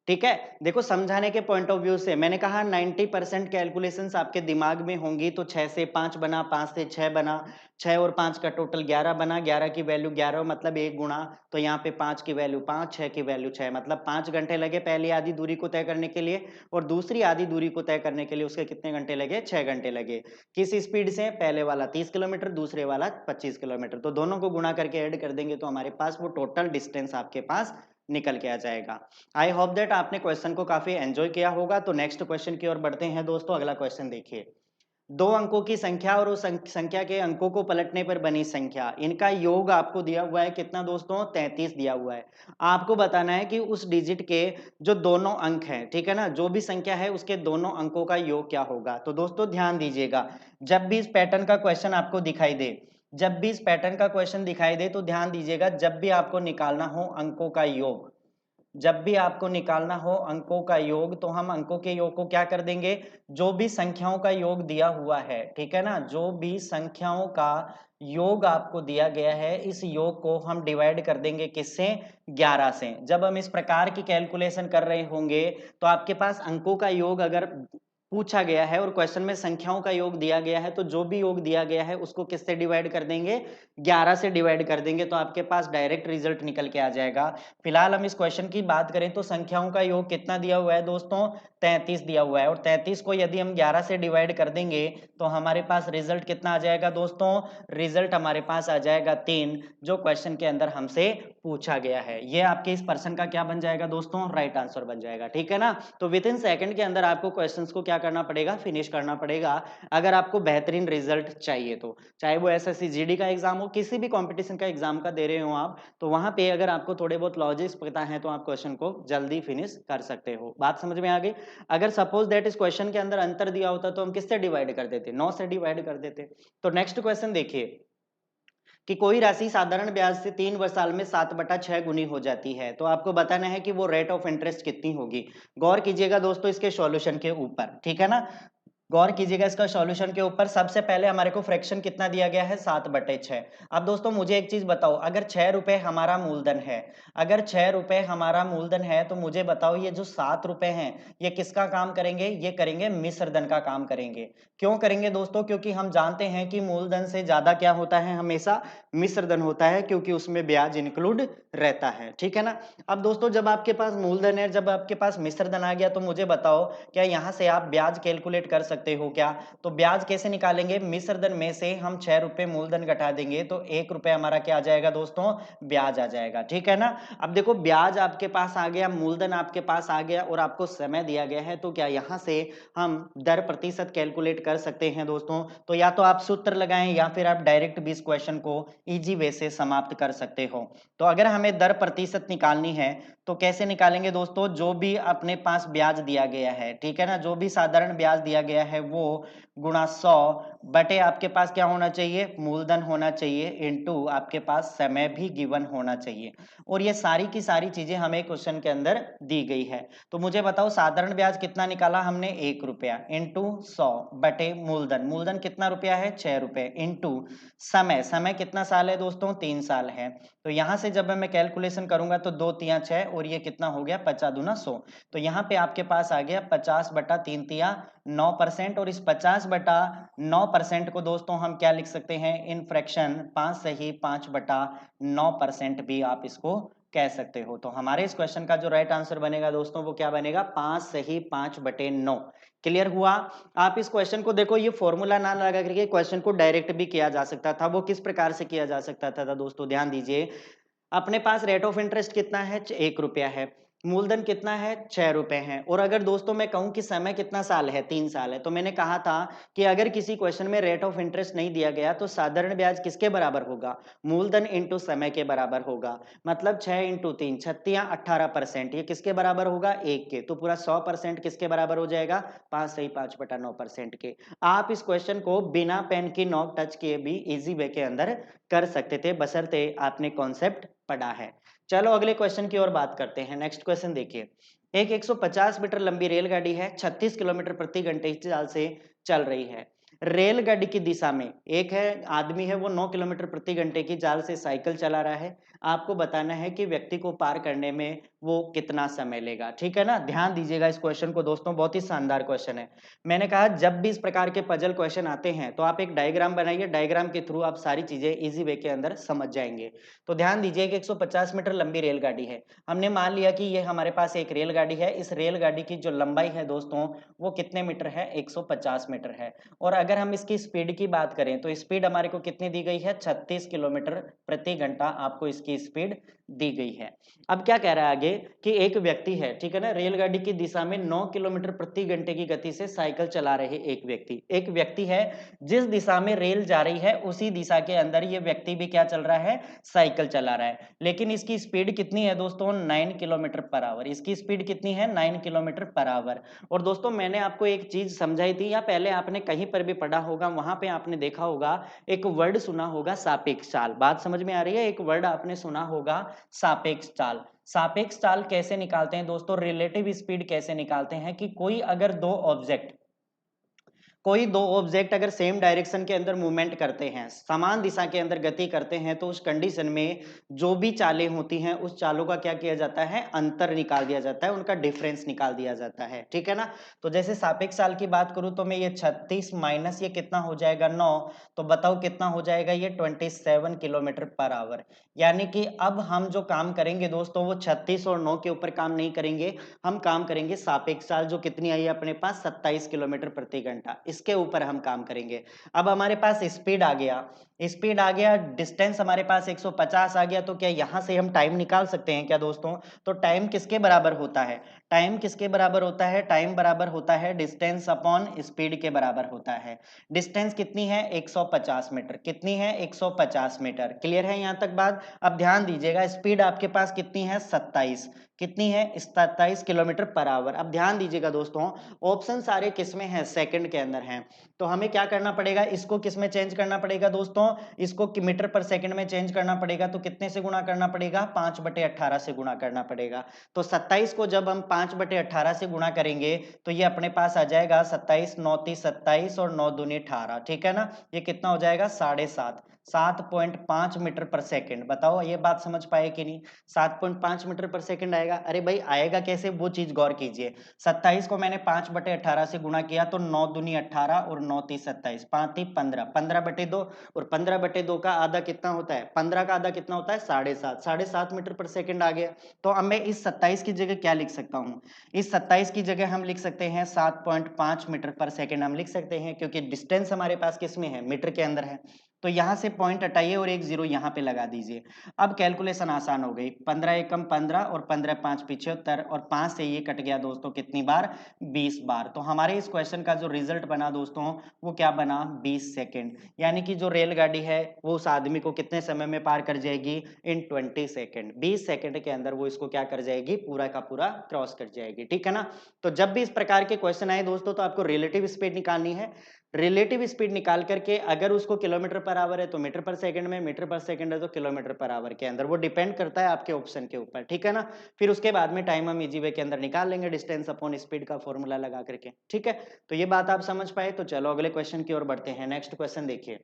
ठीक है, देखो समझाने के पॉइंट ऑफ व्यू से मैंने कहा 90% कैलकुलेशंस आपके दिमाग में होंगी, तो 6 से 5 बना, 5 से 6 बना, 6 और 5 का टोटल 11 बना, 11 की वैल्यू 11 मतलब 1 गुणा, तो यहाँ पे 5 की वैल्यू 5, 6 की वैल्यू 6, मतलब 5 घंटे लगे पहली आधी दूरी को तय करने के लिए, और दूसरी आधी दूरी को तय करने के लिए उसके कितने घंटे लगे? 6 घंटे लगे। किस स्पीड से? पहले वाला 30 किलोमीटर, दूसरे वाला 25 किलोमीटर, तो दोनों को गुणा करके ऐड कर देंगे तो हमारे पास वो टोटल डिस्टेंस आपके पास निकल के आ जाएगा। आई होप दैट आपने क्वेश्चन को काफी एंजॉय किया होगा। तो नेक्स्ट क्वेश्चन की ओर बढ़ते हैं दोस्तों। अगला क्वेश्चन देखिए, दो अंकों की संख्या और उस संख्या के अंकों को पलटने पर बनी संख्या, इनका योग आपको दिया हुआ है कितना दोस्तों? 33 दिया हुआ है। आपको बताना है कि उस डिजिट के जो दोनों अंक हैं, ठीक है ना, जो भी संख्या है उसके दोनों अंकों का योग क्या होगा। तो दोस्तों ध्यान दीजिएगा, जब भी इस पैटर्न का क्वेश्चन आपको दिखाई दे, जब भी इस पैटर्न का क्वेश्चन दिखाई दे, तो ध्यान दीजिएगा, जब भी आपको निकालना हो अंकों का योग, जब भी आपको निकालना हो अंकों का योग, तो हम अंकों के योग को क्या कर देंगे? जो भी संख्याओं का योग दिया हुआ है, ठीक है ना, जो भी संख्याओं का योग आपको दिया गया है, इस योग को हम डिवाइड कर देंगे किससे? 11 से। जब हम इस प्रकार की कैलकुलेशन कर रहे होंगे, तो आपके पास अंकों का योग अगर पूछा गया है और क्वेश्चन में संख्याओं का योग दिया गया है, तो जो भी योग दिया गया है उसको किससे डिवाइड कर देंगे? 11 से डिवाइड कर देंगे, तो आपके पास डायरेक्ट रिजल्ट निकल के आ जाएगा। फिलहाल हम इस क्वेश्चन की बात करें तो संख्याओं का योग कितना दिया हुआ है दोस्तों? 33 दिया हुआ है, और 33 को यदि हम 11 से डिवाइड कर देंगे तो हमारे पास रिजल्ट कितना आ जाएगा दोस्तों? रिजल्ट हमारे पास आ जाएगा 3, जो क्वेश्चन के अंदर हमसे पूछा गया है। ये आपके इस पर्सन का क्या बन जाएगा दोस्तों? राइट आंसर बन जाएगा। ठीक है ना? तो विद इन सेकंड के अंदर आपको क्वेश्चंस को क्या करना पड़ेगा? फिनिश करना पड़ेगा, अगर आपको बेहतरीन रिजल्ट चाहिए तो। चाहे वो एसएससी जीडी का एग्जाम हो, किसी भी कंपटीशन का एग्जाम का दे रहे हो आप, तो वहां पे अगर आपको थोड़े बहुत लॉजिक्स पता है तो आप क्वेश्चन को जल्दी फिनिश कर सकते हो। बात समझ में आ गई? अगर सपोज दैट इस क्वेश्चन के अंदर अंतर दिया होता तो हम किससे डिवाइड कर देते? 9 से डिवाइड कर देते। तो नेक्स्ट क्वेश्चन देखिए, कि कोई राशि साधारण ब्याज से 3 साल में 7/6 गुनी हो जाती है, तो आपको बताना है कि वो रेट ऑफ इंटरेस्ट कितनी होगी। गौर कीजिएगा दोस्तों इसके सॉल्यूशन के ऊपर, ठीक है ना, गौर कीजिएगा इसका सॉल्यूशन के ऊपर। सबसे पहले हमारे को फ्रैक्शन कितना दिया गया है? 7/6। अब दोस्तों मुझे एक चीज बताओ, अगर 6 रुपए हमारा मूलधन है, अगर 6 रुपए हमारा मूलधन है, तो मुझे बताओ ये जो 7 रुपए हैं, ये किसका काम करेंगे? ये करेंगे मिश्र धन का काम करेंगे। क्यों करेंगे दोस्तों? क्योंकि हम जानते हैं कि मूलधन से ज्यादा क्या होता है? हमेशा मिश्र धन होता है, क्योंकि उसमें ब्याज इंक्लूड रहता है। ठीक है ना? अब दोस्तों जब आपके पास मूलधन है, जब आपके पास मिश्र धन आ गया, तो मुझे बताओ क्या यहाँ से आप ब्याज कैलकुलेट कर सकते हो क्या? तो ब्याज कैसे निकालेंगे? मिश्र धन में से हम 6 रुपए मूलधन घटा देंगे, तो 1 रुपए हमारा क्या आ जाएगा दोस्तों? ब्याज आ जाएगा। ठीक है ना? अब देखो ब्याज आपके पास आ गया, मूलधन आपके पास आ गया, और आपको समय दिया गया है, तो क्या यहाँ से हम दर प्रतिशत कैलकुलेट कर सकते हैं दोस्तों? तो या तो आप सूत्र लगाएं, या फिर आप डायरेक्ट भी इस क्वेश्चन को इजी वे से समाप्त कर सकते हो। तो अगर हमें दर प्रतिशत निकालनी है, तो कैसे निकालेंगे दोस्तों? जो भी अपने पास ब्याज दिया गया है, ठीक है ना, जो भी साधारण ब्याज दिया गया है वो गुणा 100 बटे आपके पास क्या होना चाहिए, मूलधन होना चाहिए, इनटू आपके पास समय भी गिवन होना चाहिए। और ये सारी की सारी चीजें हमें क्वेश्चन के अंदर दी गई है। तो मुझे बताओ साधारण ब्याज कितना निकाला हमने, 1 रुपया, इंटू 100 बटे मूलधन, मूलधन कितना रुपया है, 6 रुपए, इंटू समय, समय कितना साल है दोस्तों, 3 साल है। तो यहां से जब मैं कैलकुलेशन करूंगा तो 2 तिया 6 और ये कितना हो गया, 50 दूना 100। तो यहाँ पे आपके पास आ गया 50 बटा 3 तिया 9%। और इस 50 बटा 9% को दोस्तों हम क्या लिख सकते हैं, इन फ्रैक्शन 5 से ही 5 बटा 9% भी आप इसको कह सकते हो। तो हमारे इस क्वेश्चन का जो राइट आंसर बनेगा दोस्तों वो क्या बनेगा, 5 से ही 5/9। क्लियर हुआ। आप इस क्वेश्चन को देखो, ये फॉर्मूला ना लगा करके क्वेश्चन को डायरेक्ट भी किया जा सकता था। वो किस प्रकार से किया जा सकता था दोस्तों, ध्यान दीजिए। अपने पास रेट ऑफ इंटरेस्ट कितना है, 1 रुपया है, मूलधन कितना है, 6 रुपए है। और अगर दोस्तों मैं कहूं कि समय कितना साल है, 3 साल है, तो मैंने कहा था कि अगर किसी क्वेश्चन में रेट ऑफ इंटरेस्ट नहीं दिया गया तो साधारण ब्याज किसके बराबर होगा, मूलधन इंटू समय के बराबर होगा। मतलब 6 इंटू 3 छत्तियां 18%, ये किसके बराबर होगा, 1 के। तो पूरा 100% किसके बराबर हो जाएगा, 5 से ही 5/9% के। आप इस क्वेश्चन को बिना पेन की नोक टच किए भी इजी वे के अंदर कर सकते थे, बशर्ते आपने कॉन्सेप्ट पढ़ा है। चलो अगले क्वेश्चन की ओर बात करते हैं। नेक्स्ट क्वेश्चन देखिए, एक 150 मीटर लंबी रेलगाड़ी है, 36 किलोमीटर प्रति घंटे की चाल से चल रही है। रेलगाड़ी की दिशा में एक है आदमी है, वो 9 किलोमीटर प्रति घंटे की चाल से साइकिल चला रहा है। आपको बताना है कि व्यक्ति को पार करने में वो कितना समय लेगा। ठीक है ना, ध्यान दीजिएगा इस क्वेश्चन को दोस्तों, बहुत ही शानदार क्वेश्चन है। मैंने कहा जब भी इस प्रकार के पजल क्वेश्चन आते हैं तो आप एक डायग्राम बनाइए, डायग्राम के थ्रू आप सारी चीजें इजी वे के अंदर समझ जाएंगे। तो ध्यान दीजिए कि 150 मीटर लंबी रेलगाड़ी है। हमने मान लिया कि ये हमारे पास एक रेलगाड़ी है। इस रेलगाड़ी की जो लंबाई है दोस्तों वो कितने मीटर है, 150 मीटर है। और अगर हम इसकी स्पीड की बात करें तो स्पीड हमारे को कितनी दी गई है, 36 किलोमीटर प्रति घंटा आपको इसकी स्पीड दी गई है। अब क्या कह रहा है आगे कि एक व्यक्ति है, ठीक है ना, रेलगाड़ी की दिशा में 9 किलोमीटर प्रति घंटे की गति से साइकिल चला रहे एक व्यक्ति है। जिस दिशा में रेल जा रही है उसी दिशा के अंदर ये व्यक्ति भी क्या चल रहा है, साइकिल चला रहा है। लेकिन इसकी स्पीड कितनी है दोस्तों, 9 किलोमीटर पर आवर। इसकी स्पीड कितनी है, 9 किलोमीटर पर आवर। और दोस्तों मैंने आपको एक चीज समझाई थी, या पहले आपने कहीं पर भी पढ़ा होगा, वहां पे आपने देखा होगा, एक वर्ड सुना होगा सापेक्ष चाल। बात समझ में आ रही है, एक वर्ड आपने सुना होगा सापेक्ष चाल। सापेक्ष चाल कैसे निकालते हैं दोस्तों, रिलेटिव स्पीड कैसे निकालते हैं कि कोई दो ऑब्जेक्ट अगर सेम डायरेक्शन के अंदर मूवमेंट करते हैं, समान दिशा के अंदर गति करते हैं, तो उस कंडीशन में जो भी चालें होती हैं उस चालों का क्या किया जाता है, अंतर निकाल दिया जाता है, उनका डिफरेंस निकाल दिया जाता है। ठीक है ना। तो जैसे सापेक्ष चाल की बात करूं तो मैं ये 36 माइनस ये कितना हो जाएगा 9, तो बताओ कितना हो जाएगा, ये 27 किलोमीटर पर आवर। यानी कि अब हम जो काम करेंगे दोस्तों वो 36 और 9 के ऊपर काम नहीं करेंगे, हम काम करेंगे सापेक्ष चाल जो कितनी आई है अपने पास, 27 किलोमीटर प्रति घंटा, इसके ऊपर हम काम करेंगे। अब हमारे पास स्पीड आ गया, डिस्टेंस हमारे पास 150 आ गया। तो क्या यहां से हम टाइम निकाल सकते हैं क्या दोस्तों, तो टाइम किसके बराबर होता है, टाइम बराबर होता है डिस्टेंस अपॉन स्पीड के बराबर होता है। डिस्टेंस कितनी है, 150 मीटर, कितनी है, 150 मीटर। क्लियर है यहां तक बात। अब ध्यान दीजिएगा, स्पीड आपके पास कितनी है, 27, कितनी है, 27 किलोमीटर पर आवर। अब ध्यान दीजिएगा दोस्तों, ऑप्शन सारे किसमें हैं, सेकंड के अंदर हैं। तो हमें क्या करना पड़ेगा, इसको किसमें चेंज करना पड़ेगा दोस्तों, इसको मीटर पर सेकंड में चेंज करना पड़ेगा। तो कितने से गुणा करना पड़ेगा, 5/18 से गुणा करना पड़ेगा। तो 27 को जब हम 5/18 से गुणा करेंगे तो ये अपने पास आ जाएगा 27 9 30 27 और 9 दूनी 18। ठीक है ना, ये कितना हो जाएगा, 7.5, 7.5 मीटर पर सेकंड। बताओ ये बात समझ पाए कि नहीं, 7.5 मीटर पर सेकंड आएगा। अरे भाई आएगा कैसे, वो चीज गौर कीजिए। 27 को मैंने 5/18 से गुणा किया तो 9 दूनी 18 और 9 30 27, 5 3 15, 15/2 और 15/2 का आधा कितना होता है, 15 का आधा कितना होता है, 7.5, 7.5 मीटर पर सेकंड आ गया। तो अब मैं इस 27 की जगह क्या लिख सकता हूँ, इस 27 की जगह हम लिख सकते हैं 7.5 मीटर पर सेकंड हम लिख सकते हैं, क्योंकि डिस्टेंस हमारे पास किस में है, मीटर के अंदर है। तो यहाँ से पॉइंट हटाइए और एक जीरो यहाँ पे लगा दीजिए। अब कैलकुलेशन आसान हो गई, 15 एकम 15 और 15 5 75 और 5 से ये कट गया दोस्तों कितनी बार, 20 बार। तो हमारे इस क्वेश्चन का जो रिजल्ट बना दोस्तों वो क्या बना, 20 सेकेंड। यानी कि जो रेलगाड़ी है वो उस आदमी को कितने समय में पार कर जाएगी, इन 20 सेकेंड। 20 सेकेंड के अंदर वो इसको क्या कर जाएगी, पूरा का पूरा क्रॉस कर जाएगी। ठीक है ना। तो जब भी इस प्रकार के क्वेश्चन आए दोस्तों तो आपको रिलेटिव स्पीड निकालनी है। रिलेटिव स्पीड निकाल करके अगर उसको किलोमीटर पर आवर है तो मीटर पर सेकंड में, मीटर पर सेकंड है तो किलोमीटर पर आवर के अंदर, वो डिपेंड करता है आपके ऑप्शन के ऊपर। ठीक है ना। फिर उसके बाद में टाइम हम इजी वे के अंदर निकाल लेंगे डिस्टेंस अपॉन स्पीड का फॉर्मूला लगा करके। ठीक है, तो ये बात आप समझ पाए। तो चलो अगले क्वेश्चन की ओर बढ़ते हैं। नेक्स्ट क्वेश्चन देखिए,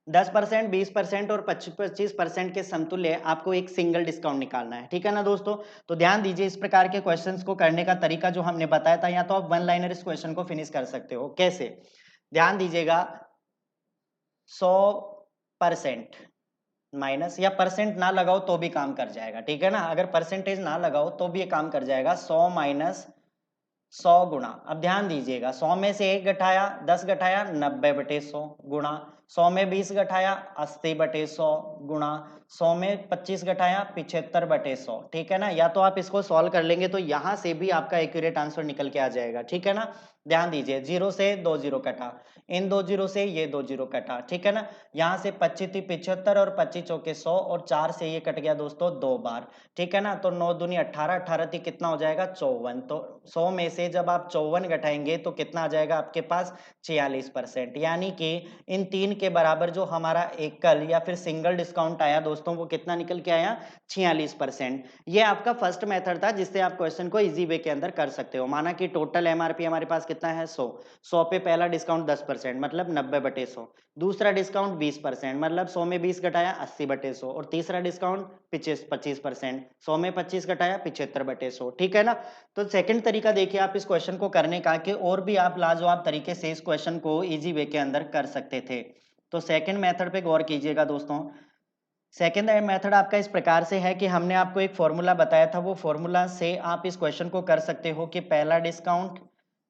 10%, 20% और 25% के समतुल्य आपको एक सिंगल डिस्काउंट निकालना है। ठीक है ना दोस्तों। तो ध्यान दीजिए, इस प्रकार के क्वेश्चंस को करने का तरीका जो हमने बताया था, या तो आप वन लाइनर इस क्वेश्चन को फिनिश कर सकते हो। कैसे, ध्यान दीजिएगा, 100% माइनस, या परसेंट ना लगाओ तो भी काम कर जाएगा। ठीक है ना, अगर परसेंटेज ना लगाओ तो भी ये काम कर जाएगा। 100 माइनस 100 गुणा, अब ध्यान दीजिएगा, 100 में से 1 घटाया 10 घटाया 90/100 गुणा, 100 में 20 घटाया 80/100 गुणा, 100 में 25 घटाया 75/100। ठीक है ना। या तो आप इसको सॉल्व कर लेंगे तो यहां से भी आपका एक्यूरेट आंसर निकल के आ जाएगा। ठीक है ना। ध्यान दीजिए, जीरो से 2 जीरो कटा, इन 2 जीरो से ये 2 जीरो कटा। ठीक है ना। यहाँ से 25 थी 75 और 25 चौके 100 और 4 से ये कट गया दोस्तों 2 बार। ठीक है ना। तो 9 दूनी 18, 18 थी कितना हो जाएगा 54। तो 100 में से जब आप 54 घटाएंगे तो कितना आ जाएगा आपके पास, 46%। यानी कि इन तीन के बराबर जो हमारा एकल या फिर सिंगल डिस्काउंट आया दोस्तों वो कितना निकल के आया, 46%। ये आपका फर्स्ट मेथड था जिससे आप क्वेश्चन को इजी वे के अंदर कर सकते हो। माना कि टोटल एमआरपी हमारे पास कितना है, 100। 100 पे पहला डिस्काउंट 10% मतलब 90/100, दूसरा डिस्काउंट 20% मतलब 100 में 20 घटाया 80/100, और तीसरा डिस्काउंट 25%, 100 में 25 घटाया 75/100। ठीक है ना। तो सेकंड तरीका देखिए आप इस क्वेश्चन को करने का, कि और भी आप लाजवाब तरीके से इस क्वेश्चन को इजी वे के अंदर कर सकते थे। तो सेकंड मेथड पे गौर कीजिएगा दोस्तों। सेकेंड मेथड आपका इस प्रकार से है कि हमने आपको एक फॉर्मूला बताया था, वो फॉर्मूला से आप इस क्वेश्चन को कर सकते हो कि पहला डिस्काउंट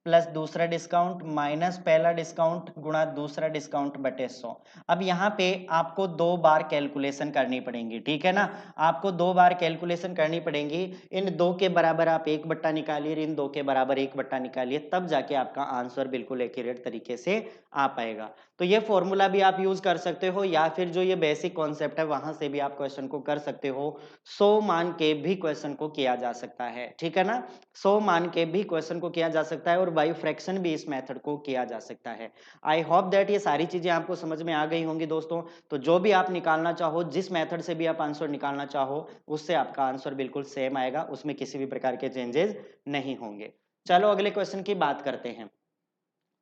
प्लस दूसरा डिस्काउंट माइनस पहला डिस्काउंट गुणा दूसरा डिस्काउंट बटे 100। अब यहाँ पे आपको 2 बार कैलकुलेशन करनी पड़ेगी। ठीक है ना। आपको 2 बार कैलकुलेशन करनी पड़ेगी। इन 2 के बराबर आप 1 बट्टा निकालिए, इन 2 के बराबर 1 बट्टा निकालिए, तब जाके आपका आंसर बिल्कुल एक्यूरेट तरीके से आ पाएगा। तो ये फॉर्मूला भी आप यूज कर सकते हो, या फिर जो ये बेसिक कॉन्सेप्ट है वहां से भी आप क्वेश्चन को कर सकते हो। 100 मान के भी क्वेश्चन को किया जा सकता है। ठीक है ना। 100 मान के भी क्वेश्चन को किया जा सकता है, और बाई फ्रैक्शन भी इस मेथड को किया जा सकता है। आई होप दैट ये सारी चीजें आपको समझ में आ गई होंगी दोस्तों। तो जो भी आप निकालना चाहो, जिस मेथड से भी आप आंसर निकालना चाहो, उससे आपका आंसर बिल्कुल सेम आएगा, उसमें किसी भी प्रकार के चेंजेस नहीं होंगे। चलो अगले क्वेश्चन की बात करते हैं।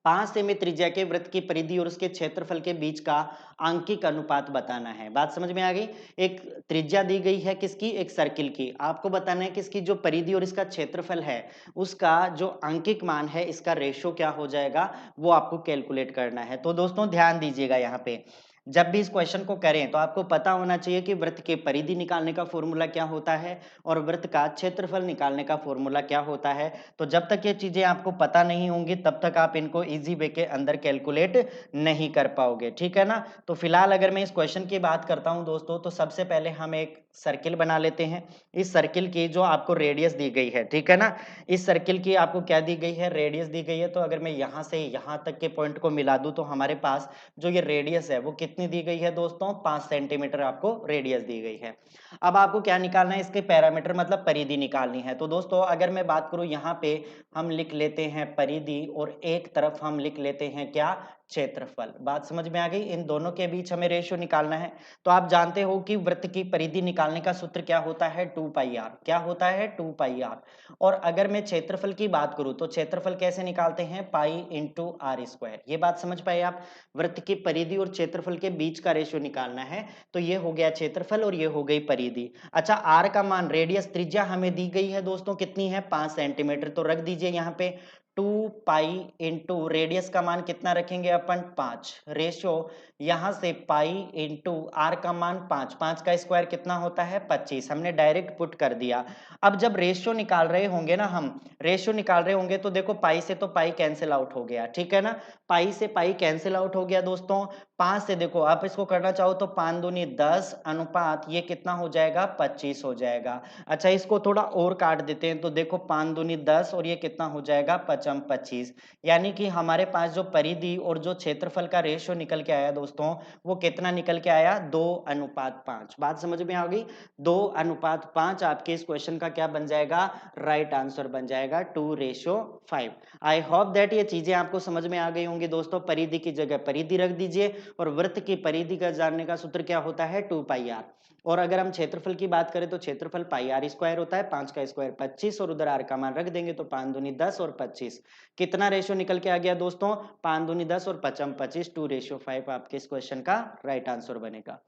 5 सेमी त्रिज्या के वृत्त की परिधि और उसके क्षेत्रफल के बीच का आंकिक अनुपात बताना है। बात समझ में आ गई। एक त्रिज्या दी गई है किसकी, एक सर्किल की, आपको बताना है कि इसकी जो परिधि और इसका क्षेत्रफल है उसका जो आंकिक मान है, इसका रेशो क्या हो जाएगा, वो आपको कैलकुलेट करना है। तो दोस्तों ध्यान दीजिएगा, यहाँ पे जब भी इस क्वेश्चन को करें तो आपको पता होना चाहिए कि वृत्त की परिधि निकालने का फॉर्मूला क्या होता है और वृत्त का क्षेत्रफल निकालने का फॉर्मूला क्या होता है। तो जब तक ये चीजें आपको पता नहीं होंगी तब तक आप इनको इजी वे के अंदर कैलकुलेट नहीं कर पाओगे। ठीक है ना। तो फिलहाल अगर मैं इस क्वेश्चन की बात करता हूं दोस्तों, तो सबसे पहले हम एक सर्किल बना लेते हैं। इस सर्किल की जो आपको रेडियस दी गई है, ठीक है ना, इस सर्किल की आपको क्या दी गई है, रेडियस दी गई है। तो अगर मैं यहां से यहां तक के पॉइंट को मिला दूं तो हमारे पास जो ये रेडियस है वो कितनी दी गई है दोस्तों, 5 सेंटीमीटर आपको रेडियस दी गई है। अब आपको क्या निकालना है, इसके पैरामीटर मतलब परिधि निकालनी है। तो दोस्तों अगर मैं बात करूं, यहाँ पे हम लिख लेते हैं परिधि और एक तरफ हम लिख लेते हैं क्या, क्षेत्रफल। बात समझ में आ गई। इन दोनों के बीच हमें रेशियो निकालना है। तो आप जानते हो कि वृत्त की परिधि निकालने का सूत्र क्या होता है, 2πr। क्या होता है, 2πr। और अगर मैं क्षेत्रफल की बात करूं तो क्षेत्रफल कैसे निकालते हैं, पाई इंटू आर स्क्वायर। ये बात समझ पाए आप। वृत्त की परिधि और क्षेत्रफल के बीच का रेशियो निकालना है। तो ये हो गया क्षेत्रफल और ये हो गई परिधि। अच्छा, आर का मान, रेडियस त्रिज्या हमें दी गई है दोस्तों, कितनी है, 5 सेंटीमीटर। तो रख दीजिए यहाँ पे 2 पाई इंटू रेडियस का मान कितना रखेंगे अपन 5 रेशियो यहां से पाई इंटू आर का मान 5 5 का स्क्वायर कितना होता है 25 हमने डायरेक्ट पुट कर दिया। अब जब रेशियो निकाल रहे होंगे ना हम रेशियो निकाल रहे होंगे तो देखो पाई से तो पाई कैंसिल आउट हो गया ठीक है ना पाई से पाई कैंसिल आउट हो गया दोस्तों 5 से देखो आप इसको करना चाहो तो 5 दूनी 10 अनुपात ये कितना हो जाएगा 25 हो जाएगा। अच्छा इसको थोड़ा और काट देते हैं तो देखो 5 दूनी 10 और ये कितना हो जाएगा 5 25 यानी कि हमारे पास जो परिधि और जो क्षेत्रफल का रेशियो निकल के आया दोस्तों वो कितना निकल के आया 2:5 बात समझ में आ गई 2:5 आपके इस क्वेश्चन का क्या बन जाएगा राइट आंसर बन जाएगा 2:5। आई होप दैट ये चीजें आपको समझ में आ गई होंगी दोस्तों परिधि की जगह परिधि रख दीजिए और वृत्त की परिधि का जानने का सूत्र क्या होता है 2πr और अगर हम क्षेत्रफल की बात करें तो क्षेत्रफल पाई आर स्क्वायर होता है 5 का स्क्वायर 25 और उधर आर का मान रख देंगे तो 5 दूनी 10 और 25 कितना रेशियो निकल के आ गया दोस्तों 5 दूनी 10 और 5 25 2:5 आपके इस क्वेश्चन का राइट आंसर बनेगा।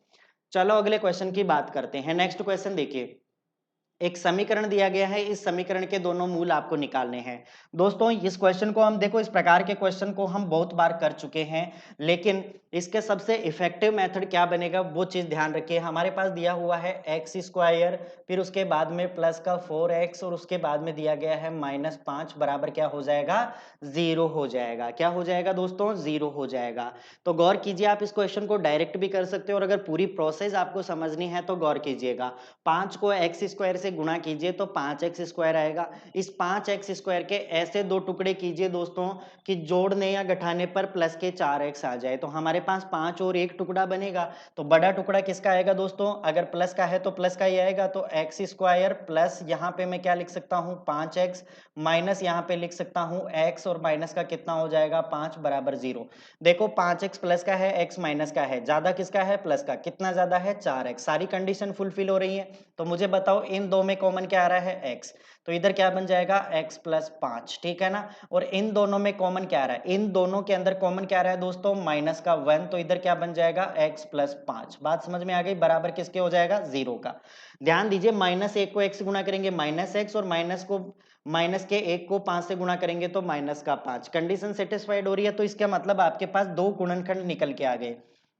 चलो अगले क्वेश्चन की बात करते हैं नेक्स्ट क्वेश्चन देखिए एक समीकरण दिया गया है इस समीकरण के दोनों मूल आपको निकालने हैं दोस्तों इस क्वेश्चन को हम देखो इस प्रकार के क्वेश्चन को हम बहुत बार कर चुके हैं लेकिन इसके सबसे इफेक्टिव मेथड क्या बनेगा वो चीज ध्यान रखिए हमारे पास दिया हुआ है एक्स स्क्वायर फिर उसके बाद में प्लस का 4x और उसके बाद में दिया गया है -5 बराबर क्या हो जाएगा 0 हो जाएगा क्या हो जाएगा दोस्तों 0 हो जाएगा। तो गौर कीजिए आप इस क्वेश्चन को डायरेक्ट भी कर सकते हो और अगर पूरी प्रोसेस आपको समझनी है तो गौर कीजिएगा 5 को एक्स स्क्वायर से गुणा कीजिए तो 5x स्क्वायर आएगा इस 5x स्क्वायर के ऐसे दो टुकड़े कीजिए दोस्तों कि जोड़ने या घटाने पर प्लस के 4x आ जाए तो हमारे पास 5 और एक टुकड़ा बनेगा तो बड़ा टुकड़ा किसका आएगा दोस्तों अगर प्लस का है तो प्लस का ही आएगा तो एक्स स्क्वायर प्लस यहाँ पे मैं क्या लिख सकता हूँ 5x माइनस यहाँ पे लिख सकता हूँ x और माइनस का कितना हो जाएगा 5 बराबर 0। देखो 5x प्लस का है x माइनस का है ज्यादा किसका है प्लस का कितना ज्यादा है 4x सारी कंडीशन फुलफिल हो रही है तो मुझे बताओ इन दो में कॉमन क्या आ रहा है x तो इधर क्या बन जाएगा x प्लस 5 ठीक है ना और इन दोनों में कॉमन क्या आ रहा है इन दोनों के अंदर कॉमन क्या आ रहा है दोस्तों माइनस का 1 तो इधर क्या बन जाएगा x प्लस 5 बात समझ में आ गई बराबर किसके हो जाएगा 0 का। ध्यान दीजिए -1 को x से गुणा करेंगे -x और माइनस के 1 को 5 से गुणा करेंगे तो माइनस का 5 कंडीशन सेटिस्फाइड हो रही है तो इसका मतलब आपके पास दो गुणनखंड निकल के आ गए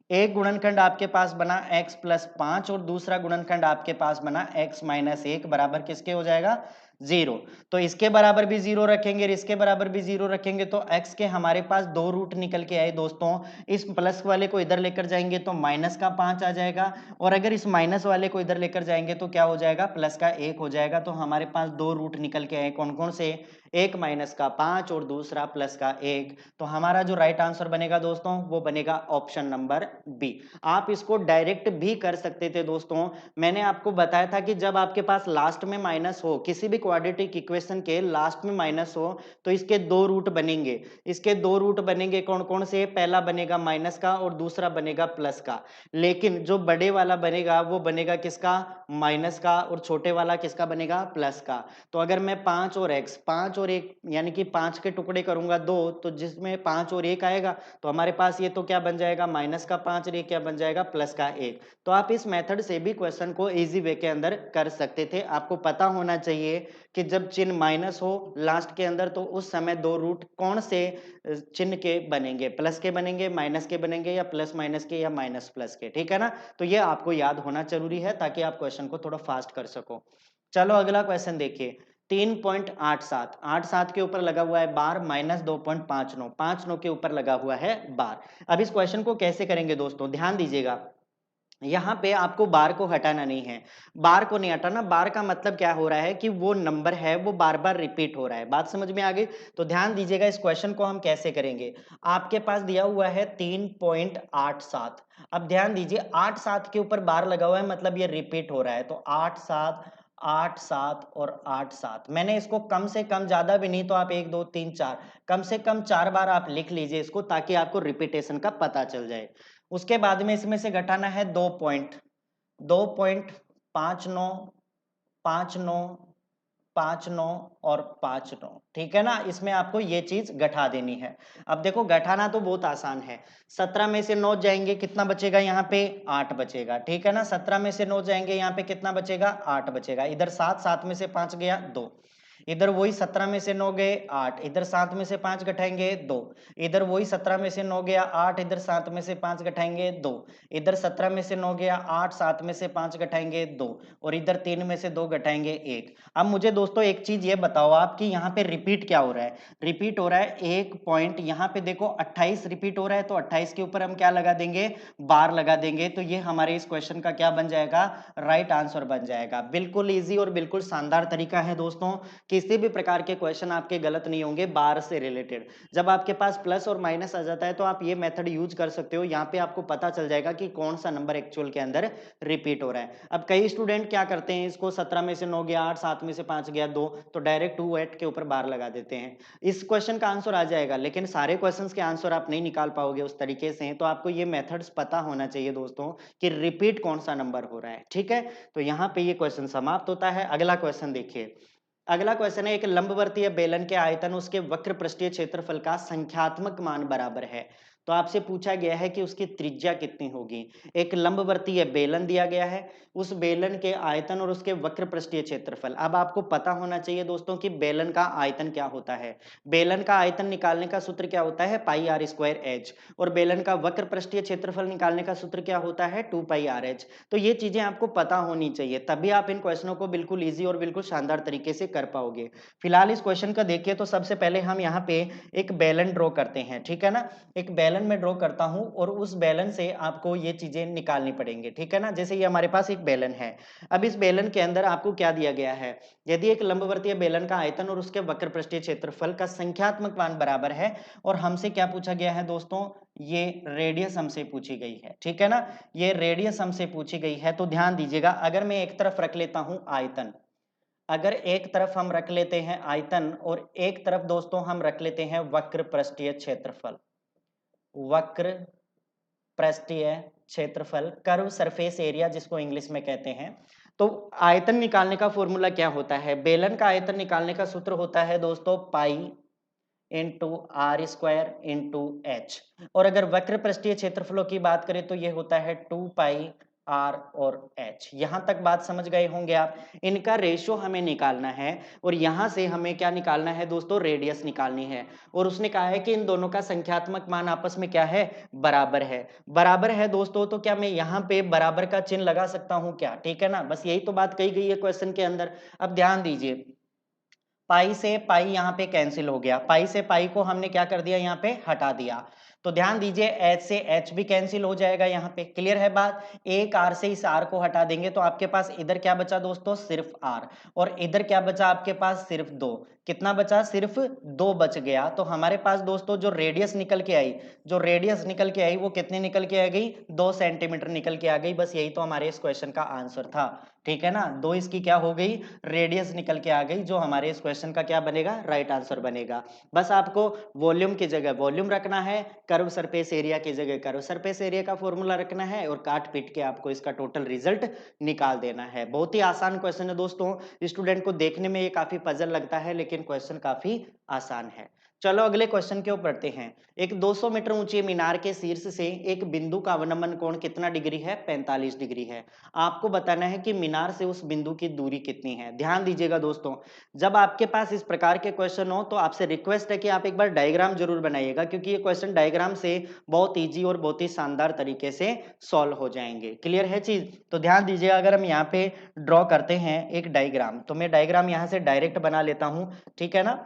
एक गुणनखंड आपके पास बना x प्लस 5 और दूसरा गुणनखंड आपके पास बना x माइनस 1 बराबर किसके हो जाएगा 0। तो इसके बराबर भी 0 रखेंगे और इसके बराबर भी 0 रखेंगे तो x के हमारे पास दो रूट निकल के आए दोस्तों इस प्लस वाले को इधर लेकर जाएंगे तो माइनस का 5 आ जाएगा और अगर इस माइनस वाले को इधर लेकर जाएंगे तो क्या हो जाएगा प्लस का 1 हो जाएगा तो हमारे पास दो रूट निकल के आए कौन कौन से एक माइनस का 5 और दूसरा प्लस का 1 तो हमारा जो राइट आंसर बनेगा दोस्तों वो बनेगा ऑप्शन नंबर बी। आप इसको डायरेक्ट भी कर सकते थे दोस्तों मैंने आपको बताया था कि जब आपके पास लास्ट में माइनस हो किसी भी क्वाड्रेटिक इक्वेशन के लास्ट में माइनस हो तो इसके दो रूट बनेंगे इसके दो रूट बनेंगे कौन कौन से पहला बनेगा माइनस का और दूसरा बनेगा प्लस का लेकिन जो बड़े वाला बनेगा वो बनेगा किसका माइनस का और छोटे वाला किसका बनेगा प्लस का। तो अगर मैं 5 और x 5 और 1 यानी कि 5 के टुकड़े करूंगा दो तो जिसमें 5 और 1 आएगा तो हमारे पास ये तो क्या बन जाएगा माइनस का 5 और ये क्या बन जाएगा प्लस का 1। तो आप इस मेथड से भी क्वेश्चन को इजी वे के अंदर कर सकते थे आपको पता होना चाहिए कि जब चिन्ह माइनस हो लास्ट के अंदर तो उस समय दो रूट कौन से चिन्ह के बनेंगे प्लस के बनेंगे माइनस के बनेंगे या प्लस माइनस के या माइनस प्लस के ठीक है ना। तो ये आपको याद होना जरूरी है ताकि आप क्वेश्चन को थोड़ा फास्ट कर सको। चलो अगला क्वेश्चन देखिए 3.87 87 के ऊपर लगा हुआ है बार -2.59 59 के ऊपर लगा हुआ है बार। अब इस क्वेश्चन को कैसे करेंगे दोस्तों ध्यान दीजिएगा यहाँ पे आपको बार को हटाना नहीं है बार को नहीं हटाना बार का मतलब क्या हो रहा है कि वो नंबर है वो बार बार रिपीट हो रहा है बात समझ में आ गई। तो ध्यान दीजिएगा इस क्वेश्चन को हम कैसे करेंगे आपके पास दिया हुआ है 3.87 अब ध्यान दीजिए 8 7 के ऊपर बार लगा हुआ है मतलब ये रिपीट हो रहा है तो 8 7 8 7 और 8 7 मैंने इसको कम से कम ज्यादा भी नहीं तो आप 1 2 3 4 कम से कम 4 बार आप लिख लीजिए इसको ताकि आपको रिपीटेशन का पता चल जाए। उसके बाद में इसमें से घटाना है 2.59 5 9 5 9 और 5 9 ठीक है ना इसमें आपको ये चीज घटा देनी है। अब देखो घटाना तो बहुत आसान है 17 में से 9 जाएंगे कितना बचेगा यहाँ पे 8 बचेगा ठीक है ना 17 में से 9 जाएंगे यहाँ पे कितना बचेगा 8 बचेगा इधर 7 7 में से 5 गया 2 इधर वही 17 में से 9 गए 8, इधर 7 में से 5 घटाएंगे 2, इधर वही 17 में से 9 गया 8, इधर 7 में से 5 घटाएंगे 2, इधर 17 में से 9 गया 8, 7 में से 5 घटाएंगे 2, और इधर 3 में से 2 घटाएंगे 1। अब मुझे दोस्तों एक चीज ये बताओ आप कि यहाँ पे रिपीट क्या हो रहा है। रिपीट हो रहा है एक पॉइंट, यहाँ पे देखो 28 रिपीट हो रहा है, तो 28 के ऊपर हम क्या लगा देंगे, बार लगा देंगे, तो ये हमारे इस क्वेश्चन का क्या बन जाएगा, राइट आंसर बन जाएगा। बिल्कुल इजी और बिल्कुल शानदार तरीका है दोस्तों, किसी भी प्रकार के क्वेश्चन आपके गलत नहीं होंगे बार से रिलेटेड। जब आपके पास प्लस और माइनस आ जाता है तो आप ये मेथड यूज कर सकते हो, यहाँ पे आपको पता चल जाएगा कि कौन सा नंबर एक्चुअल के अंदर रिपीट हो रहा है। अब कई स्टूडेंट क्या करते हैं, इसको 17 में से 9 गया 8, 7 में से 5 गया 2, तो डायरेक्ट 2 8 के ऊपर बार लगा देते हैं। इस क्वेश्चन का आंसर आ जाएगा, लेकिन सारे क्वेश्चंस के आंसर आप नहीं निकाल पाओगे उस तरीके से, तो आपको ये मेथड्स पता होना चाहिए दोस्तों कि रिपीट कौन सा नंबर हो रहा है। ठीक है, तो यहाँ पे ये क्वेश्चन समाप्त होता है। अगला क्वेश्चन देखिए, अगला क्वेश्चन है, एक लंबवर्तीय बेलन के आयतन उसके वक्र पृष्ठीय क्षेत्रफल का संख्यात्मक मान बराबर है। तो आपसे पूछा गया है कि उसकी त्रिज्या कितनी होगी। एक लंबवर्तीय बेलन दिया गया है, उस बेलन के आयतन और उसके वक्र पृष्ठीय क्षेत्रफल। अब आपको पता होना चाहिए दोस्तों कि बेलन का आयतन क्या होता है। बेलन का आयतन निकालने का सूत्र क्या होता है, पाई आर स्क्वायर एच, और बेलन का वक्र पृष्ठीय क्षेत्रफल निकालने का सूत्र क्या होता है, 2 पाई आर एच। तो ये चीजें आपको पता होनी चाहिए, तभी आप इन क्वेश्चनों को बिल्कुल ईजी और बिल्कुल शानदार तरीके से कर पाओगे। फिलहाल इस क्वेश्चन का देखिए, तो सबसे पहले हम यहाँ पे एक बेलन ड्रॉ करते हैं। ठीक है ना, एक बेलन में ड्रॉ करता हूं और उस बेलन से आपको ये चीजें निकालनी पड़ेंगी। ठीक है ना, जैसे ये हमारे पास एक बेलन है। अब इस बेलन के अंदर आपको क्या दिया गया है, यदि एक लंबवर्तीय बेलन का आयतन और उसके वक्र पृष्ठीय क्षेत्रफल का संख्यात्मक मान बराबर है, और हमसे क्या पूछा गया है दोस्तों, ये रेडियस हमसे पूछी गई है। ठीक है ना, ये रेडियस हमसे पूछी गई है। तो ध्यान दीजिएगा, अगर मैं एक तरफ रख लेता हूं आयतन, अगर एक तरफ हम रख लेते हैं आयतन और एक तरफ दोस्तों हम रख लेते हैं वक्र पृष्ठीय क्षेत्रफल, वक्र पृष्ठीय क्षेत्रफल, कर्व सरफेस एरिया जिसको इंग्लिश में कहते हैं, तो आयतन निकालने का फॉर्मूला क्या होता है, बेलन का आयतन निकालने का सूत्र होता है दोस्तों pi into r square into h, और अगर वक्र पृष्ठीय क्षेत्रफलों की बात करें तो ये होता है 2 पाई आर और एच। यहां तक बात समझ गए होंगे आप। इनका रेशियो हमें निकालना है, और यहां से हमें क्या निकालना है दोस्तों, रेडियस निकालनी है। और उसने कहा है कि इन दोनों का संख्यात्मक मान आपस में क्या है, बराबर है। बराबर है दोस्तों, तो क्या मैं यहाँ पे बराबर का चिन्ह लगा सकता हूँ क्या, ठीक है ना, बस यही तो बात कही गई है क्वेश्चन के अंदर। अब ध्यान दीजिए, पाई से पाई यहाँ पे कैंसिल हो गया, पाई से पाई को हमने क्या कर दिया, यहाँ पे हटा दिया। तो ध्यान दीजिए, एच से एच भी कैंसिल हो जाएगा यहाँ पे। क्लियर है बात, एक आर से इस आर को हटा देंगे तो आपके पास इधर क्या बचा दोस्तों, सिर्फ आर, और इधर क्या बचा आपके पास, सिर्फ 2। कितना बचा, सिर्फ 2 बच गया। तो हमारे पास दोस्तों जो रेडियस निकल के आई, जो रेडियस निकल के आई वो कितनी निकल के आ गई, 2 सेंटीमीटर निकल के आ गई। बस यही तो हमारे इस क्वेश्चन का आंसर था। ठीक है ना, 2 इसकी क्या हो गई, रेडियस निकल के आ गई, जो हमारे इस क्वेश्चन का क्या बनेगा, राइट आंसर बनेगा। बस आपको वॉल्यूम की जगह वॉल्यूम रखना है, कर्व सरफेस एरिया की जगह कर्व सरफेस एरिया का फॉर्मूला रखना है, और काट पीट के आपको इसका टोटल रिजल्ट निकाल देना है। बहुत ही आसान क्वेश्चन है दोस्तों, स्टूडेंट को देखने में ये काफी पजल लगता है, लेकिन क्वेश्चन काफी आसान है। चलो अगले क्वेश्चन के ऊपर बढ़ते हैं। एक 200 मीटर ऊंची मीनार के शीर्ष से एक बिंदु का अवनमन कोण कितना डिग्री है, 45 डिग्री है। आपको बताना है कि मीनार से उस बिंदु की दूरी कितनी है। ध्यान दीजिएगा दोस्तों, जब आपके पास इस प्रकार के क्वेश्चन हो तो आपसे रिक्वेस्ट है कि आप एक बार डायग्राम जरूर बनाइएगा, क्योंकि ये क्वेश्चन डायग्राम से बहुत इजी और बहुत ही शानदार तरीके से सॉल्व हो जाएंगे। क्लियर है चीज, तो ध्यान दीजिएगा, अगर हम यहाँ पे ड्रॉ करते हैं एक डायग्राम, तो मैं डायग्राम यहाँ से डायरेक्ट बना लेता हूँ। ठीक है ना,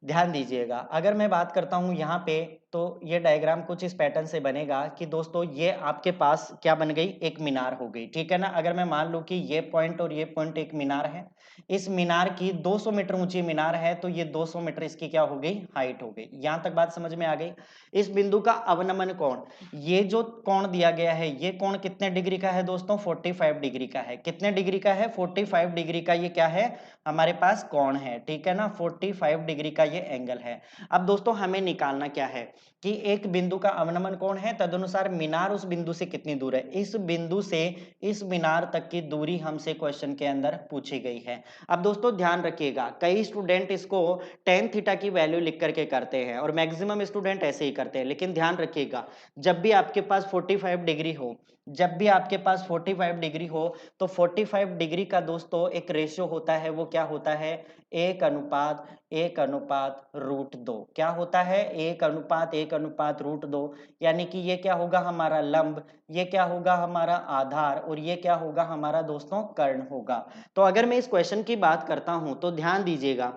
ध्यान दीजिएगा, अगर मैं बात करता हूं यहाँ पे, तो ये डायग्राम कुछ इस पैटर्न से बनेगा कि दोस्तों ये आपके पास क्या बन गई, एक मीनार हो गई। ठीक है ना, अगर मैं मान लूं कि ये पॉइंट और ये पॉइंट एक मीनार है, इस मीनार की 200 मीटर ऊंची मीनार है, तो ये 200 मीटर इसकी क्या हो गई, हाइट हो गई। यहां तक बात समझ में आ गई। इस बिंदु का अवनमन कोण, ये जो कोण दिया गया है, ये कोण कितने डिग्री का है दोस्तों, 45 डिग्री का है। कितने डिग्री का है, 45 डिग्री का ये क्या है, हमारे पास कोण है। ठीक है ना, 45 डिग्री का ये एंगल है। अब दोस्तों हमें निकालना क्या है कि एक बिंदु का अवनमन कोण है, तदनुसार मीनार उस बिंदु से कितनी दूर है। इस बिंदु से इस मीनार तक की दूरी हमसे क्वेश्चन के अंदर पूछी गई है। अब दोस्तों ध्यान रखिएगा, कई स्टूडेंट इसको tan थीटा की वैल्यू लिख करके करते हैं, और मैक्सिमम स्टूडेंट ऐसे ही करते हैं, लेकिन ध्यान रखिएगा, जब भी आपके पास 45 डिग्री हो, जब भी आपके पास 45 डिग्री हो तो 45 डिग्री का दोस्तों एक रेशियो होता है, वो क्या होता है, 1:1:√2। क्या होता है, 1:1:√2। यानी कि ये क्या होगा हमारा लंब, ये क्या होगा हमारा आधार, और ये क्या होगा हमारा दोस्तों कर्ण होगा। तो अगर मैं इस क्वेश्चन की बात करता हूं तो ध्यान दीजिएगा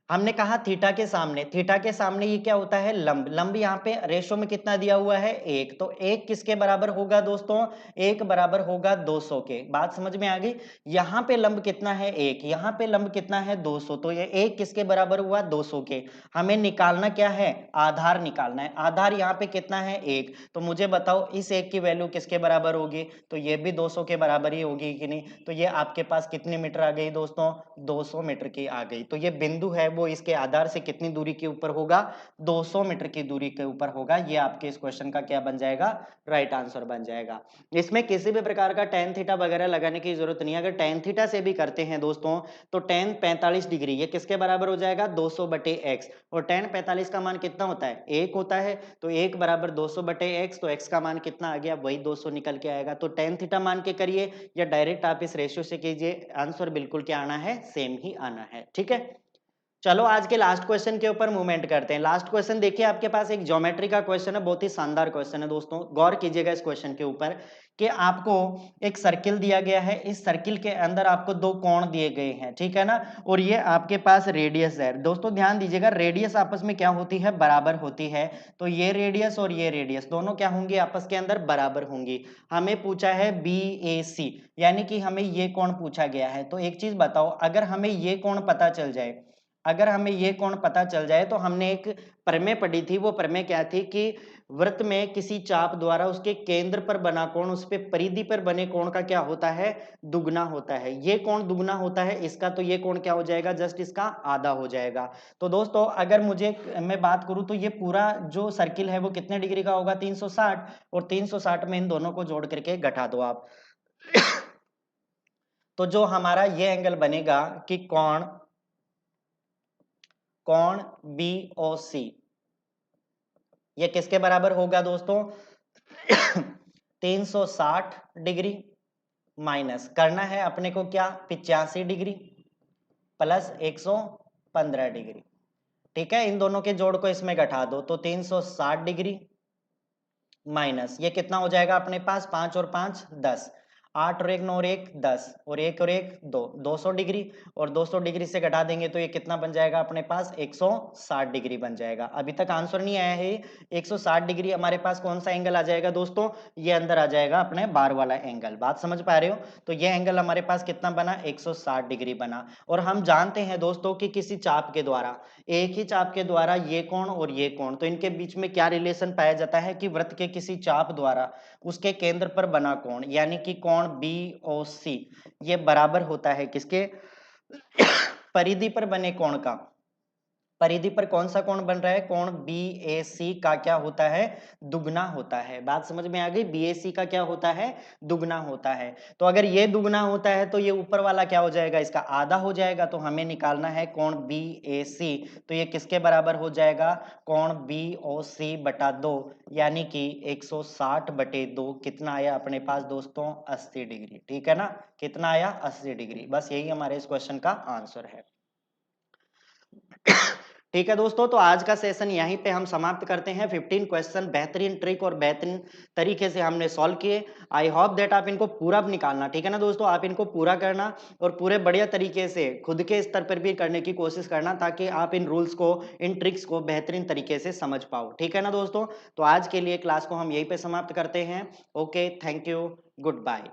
हमने कहा थीटा के सामने ये क्या होता है, लंब। लंब यहाँ पे रेशो में कितना दिया हुआ है, 1। तो 1 किसके बराबर होगा दोस्तों, 1 बराबर होगा 200 के। बात समझ में आ गई। यहाँ पे लंब कितना है, 1। यहाँ पे लंब कितना है, 200। तो ये 1 किसके बराबर हुआ, 200 के। हमें निकालना क्या है, आधार निकालना है। आधार यहाँ पे कितना है, 1। तो मुझे बताओ इस 1 की वैल्यू किसके बराबर होगी, तो ये भी 200 के बराबर ही होगी कि नहीं। तो ये आपके पास कितने मीटर आ गई दोस्तों, 200 मीटर की आ गई। तो ये बिंदु है वो इसके आधार से कितनी दूरी के ऊपर होगा, 200 मीटर की दूरी के ऊपर होगा। ये आपके इस क्वेश्चन का क्या बन जाएगा, राइट आंसर बन जाएगा। इसमें किसी भी प्रकार का टेन थीटा वगैरह लगाने की जरूरत नहीं है। अगर टेन थीटा से भी करते हैं दोस्तों तो टेन 45 डिग्री ये किसके बराबर हो जाएगा, 200/x। और टेन 45 का मान कितना होता है, 1 होता है। तो 1 बराबर 200/x, तो x का मान कितना आ गया, वही 200 निकल के आएगा। तो टेन थीटा मान के करिए या डायरेक्ट आप इस रेशियो से कीजिए, आंसर बिल्कुल क्या आना है, सेम ही आना है। ठीक है, चलो आज के लास्ट क्वेश्चन के ऊपर मूवमेंट करते हैं। लास्ट क्वेश्चन देखिए, आपके पास एक ज्योमेट्री का क्वेश्चन है, बहुत ही शानदार क्वेश्चन है दोस्तों। गौर कीजिएगा इस क्वेश्चन के ऊपर कि आपको एक सर्किल दिया गया है, इस सर्किल के अंदर आपको दो कोण दिए गए हैं, ठीक है ना। और ये आपके पास रेडियस है दोस्तों। ध्यान दीजिएगा, रेडियस आपस में क्या होती है, बराबर होती है। तो ये रेडियस और ये रेडियस दोनों क्या होंगी, आपस के अंदर बराबर होंगी। हमें पूछा है BAC, यानी कि हमें ये कोण पूछा गया है। तो एक चीज बताओ, अगर हमें ये कोण पता चल जाए, अगर हमें ये कोण पता चल जाए, तो हमने एक प्रमेय पढ़ी थी। वो प्रमेय क्या थी कि वृत्त में किसी चाप द्वारा उसके केंद्र पर बना कोण उस पे परिधि पर बने कोण का क्या होता है, दुगना होता है। ये कोण दुगना होता है इसका, तो ये कोण क्या हो जाएगा, जस्ट इसका आधा हो जाएगा। तो दोस्तों अगर मैं बात करूं तो ये पूरा जो सर्किल है वो कितने डिग्री का होगा, 360। और 360 में इन दोनों को जोड़ करके घटा दो आप तो जो हमारा ये एंगल बनेगा कि कोण BOC ये किसके बराबर होगा दोस्तों 360 डिग्री माइनस करना है अपने को क्या, 85 डिग्री प्लस 115 डिग्री। ठीक है, इन दोनों के जोड़ को इसमें घटा दो तो 360 डिग्री माइनस ये कितना हो जाएगा अपने पास, 5 और 5 10, 8 और 1 9 और 1 10, और 1 और 1 2, 200 डिग्री। और 200 डिग्री से घटा देंगे तो ये कितना बन जाएगा अपने पास, 160 डिग्री बन जाएगा। अभी तक आंसर नहीं आया है। 160 डिग्री हमारे पास कौन सा एंगल आ जाएगा दोस्तों, ये अंदर आ जाएगा अपने बार वाला एंगल। बात समझ पा रहे हो। तो ये एंगल हमारे पास कितना बना, 160 डिग्री बना। और हम जानते हैं दोस्तों कि किसी चाप के द्वारा, एक ही चाप के द्वारा ये कोण और ये कोण, तो इनके बीच में क्या रिलेशन पाया जाता है कि वृत्त के किसी चाप द्वारा उसके केंद्र पर बना कोण, यानी कि कोण BOC ये बराबर होता है किसके परिधि पर बने कोण का। परिधि पर कौन सा कोण बन रहा है, कोण BAC का क्या होता है, दुगना होता है। बात समझ में आ गई, BAC का क्या होता है, दुगना होता है। तो अगर ये दुगना होता है तो ये ऊपर वाला क्या हो जाएगा, इसका आधा हो जाएगा। तो हमें निकालना है कोण BAC, तो ये किसके बराबर हो जाएगा, कोण BOC/2, यानी कि 160/2 कितना आया अपने पास दोस्तों, 80 डिग्री। ठीक है ना, कितना आया, 80 डिग्री। बस यही हमारे इस क्वेश्चन का आंसर है। ठीक है दोस्तों, तो आज का सेशन यहीं पे हम समाप्त करते हैं। 15 क्वेश्चन बेहतरीन ट्रिक और बेहतरीन तरीके से हमने सॉल्व किए। आई होप दैट आप इनको पूरा निकालना, ठीक है ना दोस्तों, आप इनको पूरा करना और पूरे बढ़िया तरीके से खुद के स्तर पर भी करने की कोशिश करना, ताकि आप इन रूल्स को, इन ट्रिक्स को बेहतरीन तरीके से समझ पाओ। ठीक है ना दोस्तों, तो आज के लिए क्लास को हम यहीं पे समाप्त करते हैं। Okay, thank you, good bye.